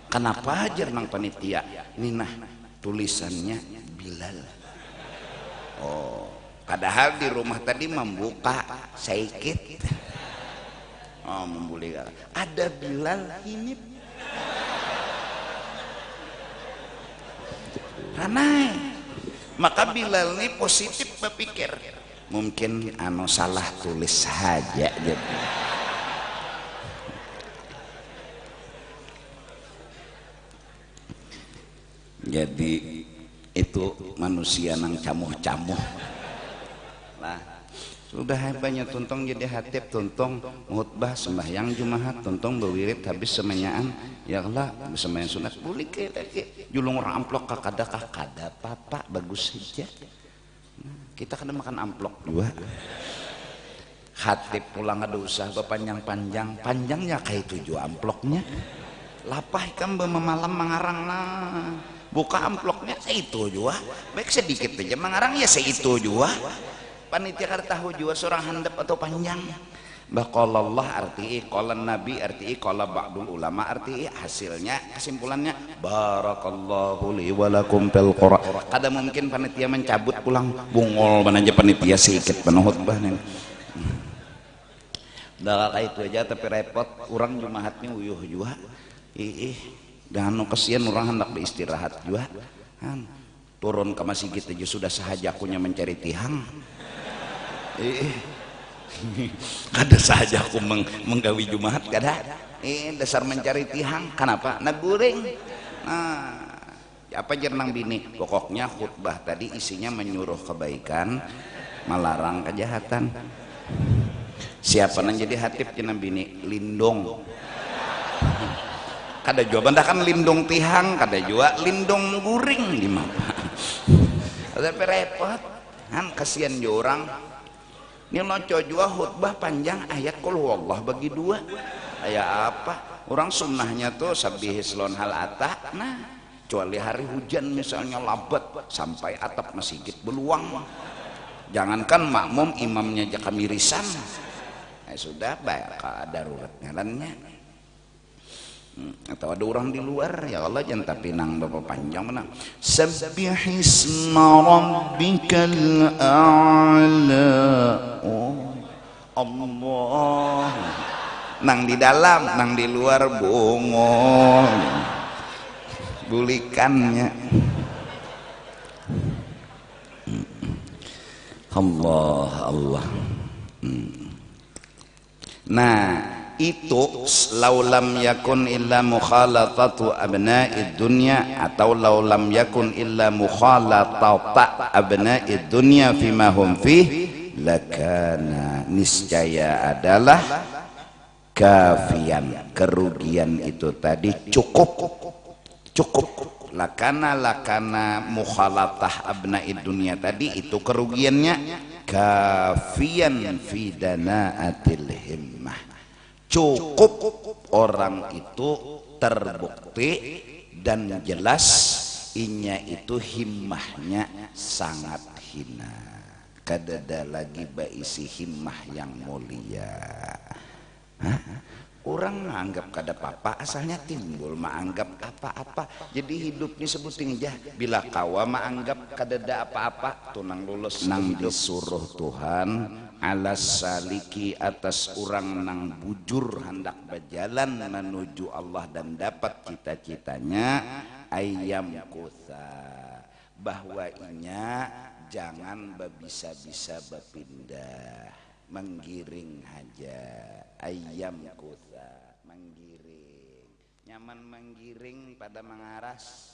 Kenapa aja nang panitia? Ini nah tulisannya Bilal. Oh, padahal di rumah tadi membuka sedikit. Oh, membulika. Ada Bilal ini. Ranai. Maka Bilal ini positif berpikir, mungkin salah tulis saja gitu. Jadi itu manusia nang camuh-camuh lah. Sudah banyak tuntong jadi hatib, tuntong khutbah sembahyang Jumat, tuntong berwirid habis semenyaan, ya Allah semenyaan sunat boleh ke julung orang amplok kada apa bagus saja. Kita kada makan amplok juga. Hatib pulang ada usaha panjangnya kayak 7 amploknya. Lapah kan malam mengarang lah. Buka amploknya itu juga. Baik sedikit aja mengarang ya itu juga. Panitia kada tahu juga seorang handap atau panjang. Qala Allah arti qala Nabi arti qala ba'dul ulama arti hasilnya kesimpulannya barakallahu li wa lakum fil Qur'an. Kada mungkin panitia mencabut pulang bungol aja panitia sedikit penuh khutbah nih. Dah kayak itu aja tapi repot orang Jumatnya uyuh juga. Dan kesian orang hendak beristirahat juga. Turun ke masjid aja sudah sahajakunya mencari tihang. Kada saja aku menggawi Jumat kada. Dasar mencari tihang. Kenapa? Naguring. Apa jernang bini? Pokoknya khutbah tadi isinya menyuruh kebaikan, melarang kejahatan. Siapa nang jadi hatib jenang bini? Lindung. kada jua bandakan lindung tihang, kada jua lindung guring di mana. Tapi repot, kan kasihan jo orang. Ini noco jua khutbah panjang ayat qul huwallah bagi dua. Ayat apa? Orang sunnahnya tuh sabihislon hal atah. Nah, kecuali hari hujan misalnya labat sampai atap masjid beluang. Jangankan makmum imamnya aja kamirisan. Sudah baik darurat ngalannya. Atau ada orang di luar ya Allah jangan tapi nang bapak panjang mana sabbihisma rabbikal a'la. Oh Allah, nang di dalam nang di luar bongol bulikannya. Allah Allah. Nah itu laulam yakun illa mukhalatatu abna'id dunya atau laulam yakun illa mukhalatata abna'id dunya fima hum fih lakana, niscaya adalah kafian, kerugian itu tadi cukup lakana mukhalatah abna'id dunya tadi itu kerugiannya kafian fi danaatil himmah, cukup orang itu terbukti dan jelas inya itu himmahnya sangat hina, kadada lagi baisi himmah yang mulia. Orang menganggap kada apa-apa asalnya timbul menganggap apa-apa, jadi hidupnya sebuting aja bila kawa menganggap kadada apa-apa tunang lulus nang disuruh Tuhan alas saliki atas orang nang bujur hendak berjalan menuju Allah dan dapat cita-citanya ayam kusa bahwa inya jangan bisa berpindah menggiring aja ayam kusa menggiring nyaman menggiring pada mengaras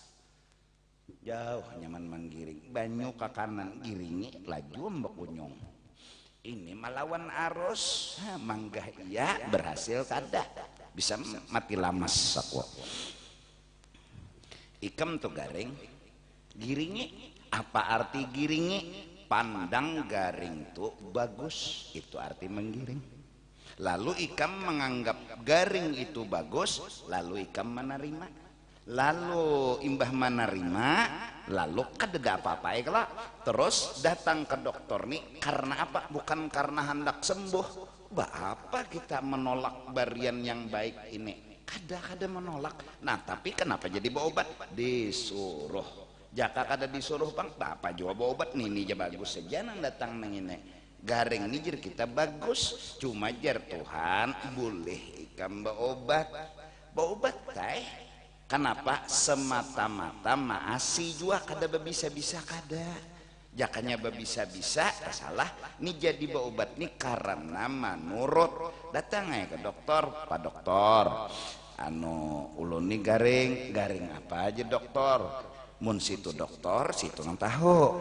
jauh nyaman menggiring banyu ke kanan giringi laju mbak kunyong ini melawan arus manggah iya berhasil kada bisa mati lamas sakwa ikam tuh garing giringi apa arti giringi pandang garing tuh bagus itu arti menggiring lalu ikam menganggap garing itu bagus lalu ikam menerima lalu imbah menerima lalu kadeda apa-apa ya terus datang ke dokter nih karena apa bukan karena hendak sembuh apa kita menolak barian yang baik ini kada menolak. Nah tapi kenapa jadi bawa obat disuruh jaka kada disuruh bang apa jawab obat nih aja bagus saja nang datang nang ini garing nih kita bagus cuma jar Tuhan boleh ikam bawa obat teh kenapa semata-mata maasi jua kada bisa kada jakanya bisa salah nih jadi bawa obat nih karena menurut datang ke dokter pak dokter ulun nih garing apa aja dokter mun situ dokter situ nang tahu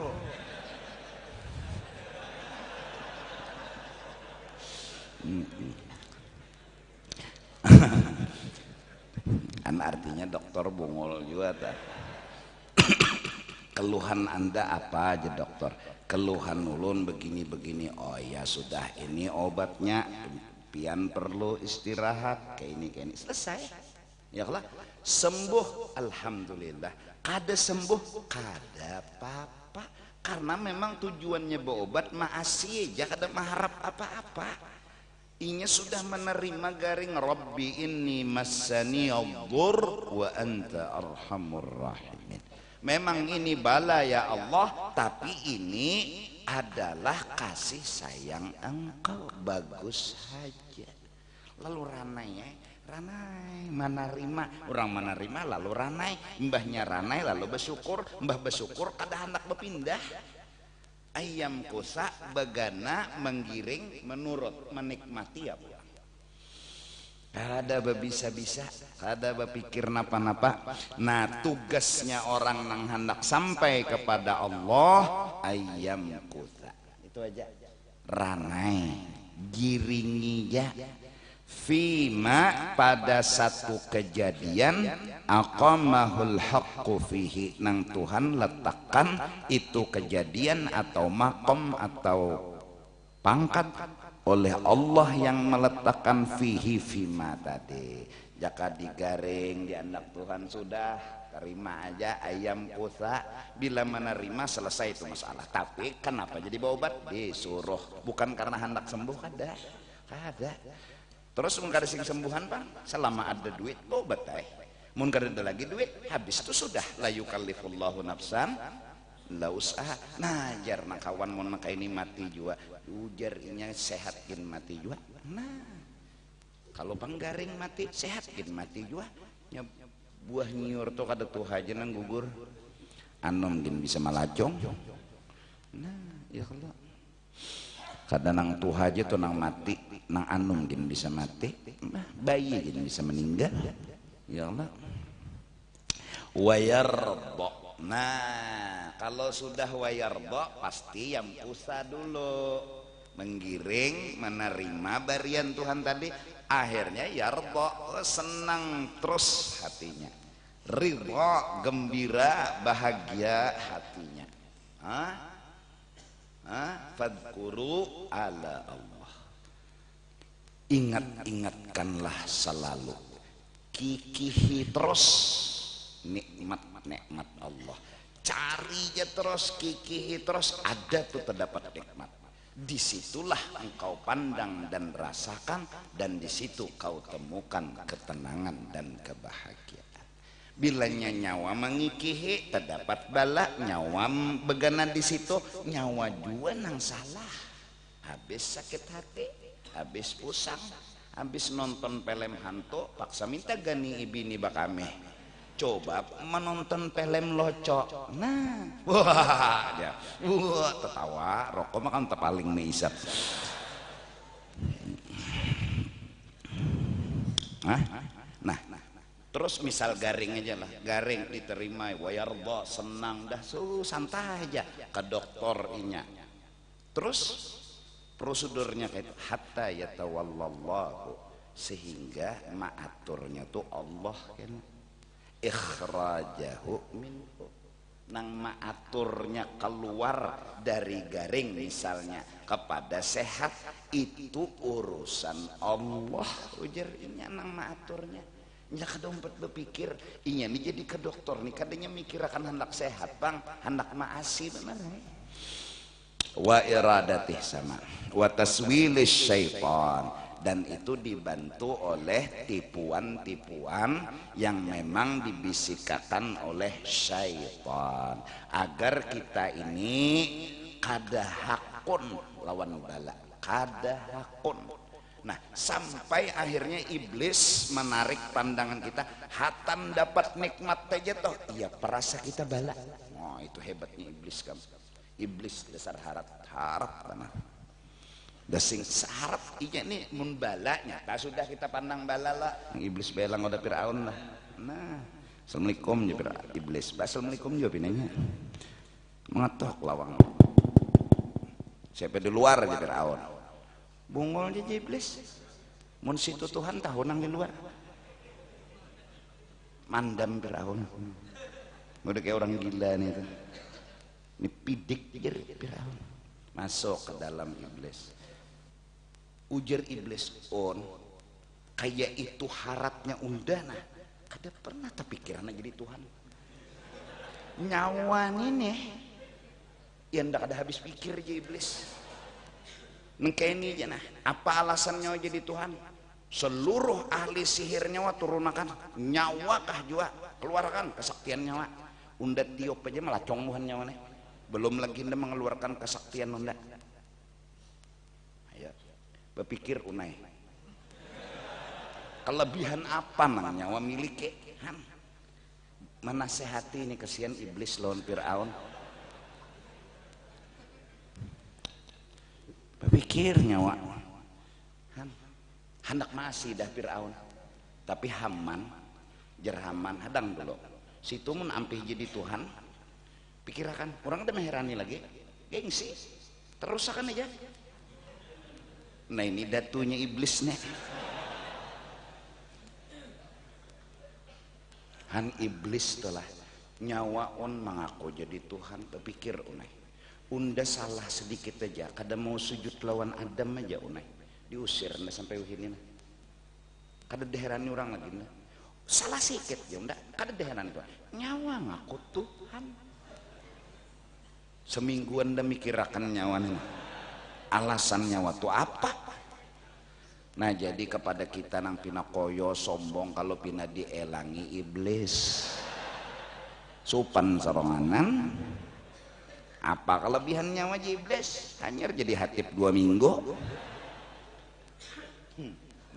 artinya dokter bungul juga tak keluhan anda apa aja dokter keluhan ulun begini oh ya sudah ini obatnya pian perlu istirahat kayak ini selesai ya lah sembuh alhamdulillah kada sembuh kada apa-apa karena memang tujuannya berobat maasi aja kada mengharap apa-apa inya sudah menerima garing Rabbi inni massani adh-dhur wa anta arhamur rahimin memang ini bala ya Allah tapi ini adalah kasih sayang engkau bagus saja lalu ranai menerima orang menerima lalu ranai mbahnya ranai lalu bersyukur mbah bersyukur kada hendak berpindah ayam kusa begana menggiring menurut menikmati ya kada bisa kada berpikir napa-napa. Nah tugasnya orang nang hendak sampai kepada Allah ayam kusa itu aja ranai giringi ya fima pada satu kejadian aqamahul haqqu fihi nang Tuhan letakkan itu kejadian atau makom atau pangkat oleh Allah yang meletakkan fihi fima tadi. Jaka digaring di anak Tuhan sudah terima aja ayam kusa, bila menerima selesai itu masalah. Tapi kenapa jadi bawa obat? Disuruh, bukan karena hendak sembuh. Kada terus mun kada sing sembuhan Pak, selama ada duit bawa obat mun kada ada lagi duit habis itu sudah la yukallifullahu nafsan la usaha. Nah jar nak kawan mun nak ini mati juga ujar inya sehatkin mati juga. Nah kalau panggaring mati sehatkin mati juga. Buah nyiur tuh kada tuh aja nang gugur anom gin bisa malacong. Nah ya kalau kada nang tuh aja tuh nang mati nang anom gin bisa mati, bayi gin bisa meninggal. Ya Allah. Wayarbo. Nah kalau sudah wayarbo pasti yang usaha dulu menggiring menerima barian Tuhan tadi. Akhirnya yarbo, senang terus hatinya, ridho, gembira, bahagia hatinya. Fadkuru ala Allah. Ingat-ingatkanlah selalu, kikihi terus nikmat-nikmat Allah. Cari aja terus, kikihi terus, ada tuh terdapat nikmat. Disitulah engkau pandang dan rasakan, dan disitu kau temukan ketenangan dan kebahagiaan. Bilanya nyawa mengikihi terdapat bala, nyawa begana di situ, nyawa jua nang salah. Habis sakit hati, habis pusang, habis nonton film hantu, paksa minta gani ibini bakame. Coba menonton film locok. Nah, wah, ya, wah, tertawa, rokok makan terpaling meisap. Nah, terus misal garing aja lah, garing diterima, wayardo, senang, dah santai aja ke dokter inya. Terus prosedurnya kayak hatta yatawallallahu, sehingga maaturnya tuh Allah kan. Ikhrajahu minhu, nang maaturnya keluar dari garing misalnya kepada sehat, itu urusan Allah. Ujarnya nang maaturnya nya kadompet berpikir inya nih jadi ke dokter nih kadanya mikir akan hendak sehat bang, hendak maasi benar wa iradatih sama wa taswilis syaitan, dan itu dibantu oleh tipuan-tipuan yang memang dibisikkan oleh syaitan agar kita ini kada hakun lawan bala, kada hakun. Nah sampai akhirnya iblis menarik pandangan kita, hatam dapat nikmat aja toh iya perasa kita bala. Oh itu hebatnya iblis kan. Iblis dasar harap tanah dasing sarap inya nih mun bala nyata sudah kita pandang bala lah. Iblis belang udah Firaun lah. Nah assalamualaikum ya iblis, assalamualaikum ya pinanya mengetok lawang siapa di luar aja Firaun bungol aja iblis. Mun situ Tuhan tahu nang di luar mandam Firaun udah kayak orang gila nih tuh. Ini pidik aja Firaun masuk ke dalam iblis. Ujar iblis on kayak itu harapnya undana kada pernah terpikiran jadi Tuhan. Nyawa ini yang ndak ada habis pikir aja iblis nengkeni aja. Nah apa alasannya jadi Tuhan? Seluruh ahli sihir nyawa turunakan nyawa kah jua keluarkan kesaktian nyawa undat tiup aja malah congmuhan nyawa nih, belum lagi anda mengeluarkan kesaktian undat. Berpikir unai kelebihan apa nang nyawa miliki menasehati ini kesian iblis lawan Firaun. Berpikir nyawa hendak masih dah Firaun, tapi Haman jerhaman hadang dulu situ mun ampih jadi Tuhan pikirakan orang ada meherani lagi gengsi terus akan aja. Nah ini datunya iblis nih Han iblis telah nyawaon mengaku jadi Tuhan, berpikir unai unda salah sedikit aja kada mau sujud lawan Adam aja unai diusir anda sampai wahini kada deherani orang lagi nah. Salah sedikit ya unda kada deherani tuh nyawa ngaku Tuhan seminggu anda mikirakan nyawa alasan nyawa tuh apa. Nah jadi kepada kita nang pina koyo sombong kalau pina dielangi iblis supan saronganan apa kelebihannya wajib iblis hanya jadi hatib 2 minggu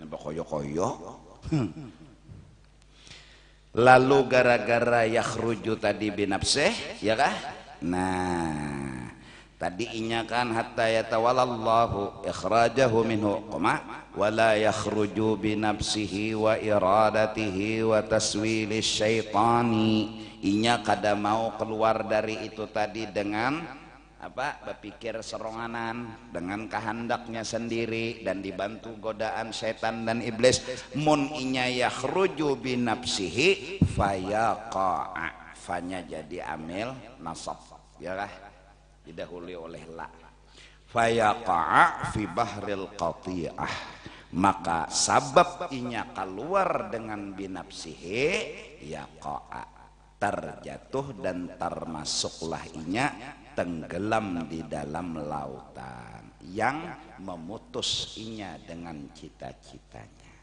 nampak koyo-koyo lalu gara-gara yakhruju tadi binafsih ya kah. Nah tadi inya kan hatta yatawallallahu ikhrajahu minhu qama wala yakhruju binafsihi wa iradatihi wa taswili syaitani. Inya kada mau keluar dari itu tadi dengan apa berpikir seronganan dengan kehendaknya sendiri dan dibantu godaan setan dan iblis. Mun inya yakhruju binafsihi fayaqa fanya jadi amil nasab ya kah didahului oleh la fayaqa fi bahril qati'ah maka sabab inya keluar dengan binafsihi yaqa terjatuh dan termasuklah inya tenggelam di dalam lautan yang memutus inya dengan cita-citanya.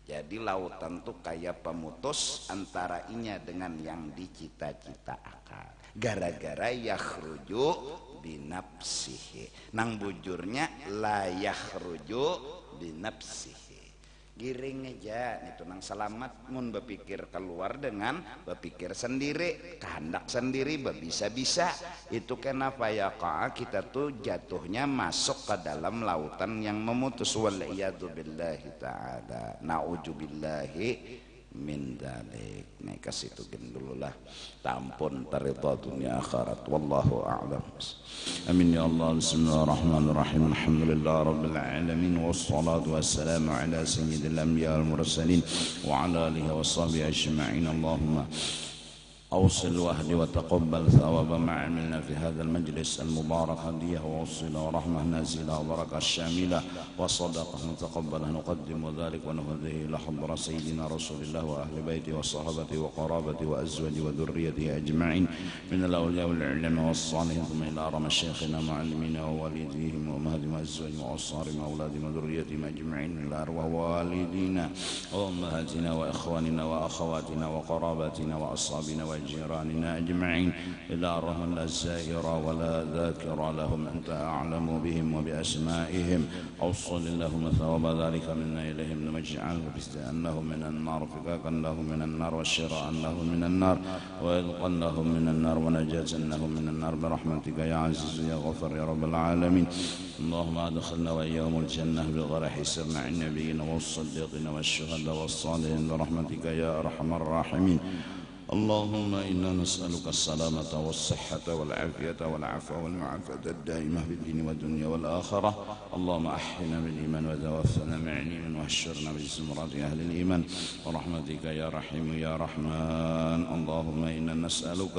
Jadi lautan tuh kayak pemutus antara inya dengan yang dicita-citakan gara-gara yakhruju binafsihi nang bujurnya la yakhruju binafsihi giring aja itu nang selamat mun berpikir keluar dengan berpikir sendiri kehendak sendiri bisa-bisa itu kenapa ya kita tuh jatuhnya masuk ke dalam lautan yang memutus waliyadu billahi ta'ala na'udzubillahi min dalik. Nih kasih itu dulu lah tampun taridha dunia akhirat wallahu a'lam. Amin ya Allah. Bismillahirrahmanirrahim. Alhamdulillah rabbil alamin wassalatu wassalamu ala sayyidil anbiya wal mursalin wa ala alihi washabihi ajma'in. Allahumma أوصل وحدي وتقبل ثواب ما عملنا في هذا المجلس المبارك هديه ووصل ورحمة نازلة وبركة شاملة وصدقة متقبلة نقدم ذلك ونفذه إلى حضر سيدنا رسول الله وأهل بيته وصحبه وقرابته وأزواجه وذريته أجمعين من الأولياء والعلماء والصالحين ثم إلى أرم شيخنا معلمين ووالديهم وأمهاتهم وأزواجهم وأصهارهم وأولادهم وذريتهم أجمعين من الأرواح والدينا وأمهاتنا وإخواننا وأخواتنا وقراباتنا وأصحابنا جيراننا أجمعين إلى الرحمن الزاهرة ولا ذاكر لهم أنت أعلم بهم وبأسمائهم أوصل اللهم ثواب ذلك منا إليهم واجعله أنهم من النار فكاكا لهم من النار والشراء أنهم من النار وإذقا لهم من النار ونجاة أنهم من النار برحمتك يا عزيز يا غفر يا رب العالمين. اللهم أدخلنا وإياهم الجنة بغير حساب مع النبيين والصديقين والشهداء والصالحين برحمتك يا أرحم الراحمين. اللهم إنا نسألك السلامة والصحة والعافية والعفو والمعافاة الدائمة في الدين والدنيا والآخرة. اللهم أحينا بالإيمان وتوفنا مع الإيمان واحشرنا بزمرة أهل الإيمان ورحمتك يا رحيم يا رحمن. اللهم إنا نسألك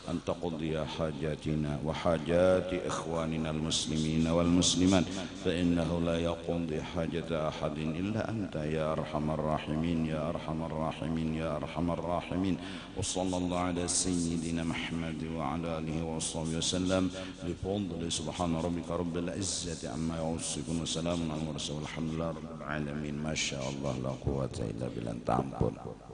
أن تقضي حاجاتنا وحاجات إخواننا المسلمين والمسلمات فإنه لا يقضي حاجة أحد إلا أنت يا أرحم الراحمين يا أرحم الراحمين يا أرحم الراحمين. وصلى الله على سيدنا محمد وعلى آله وصحبه وسلم بفضل سبحان ربك رب العزة عما يصفون وسلام على المرسلين والحمد لله رب العالمين. ما شاء الله لا قوة إلا بالله.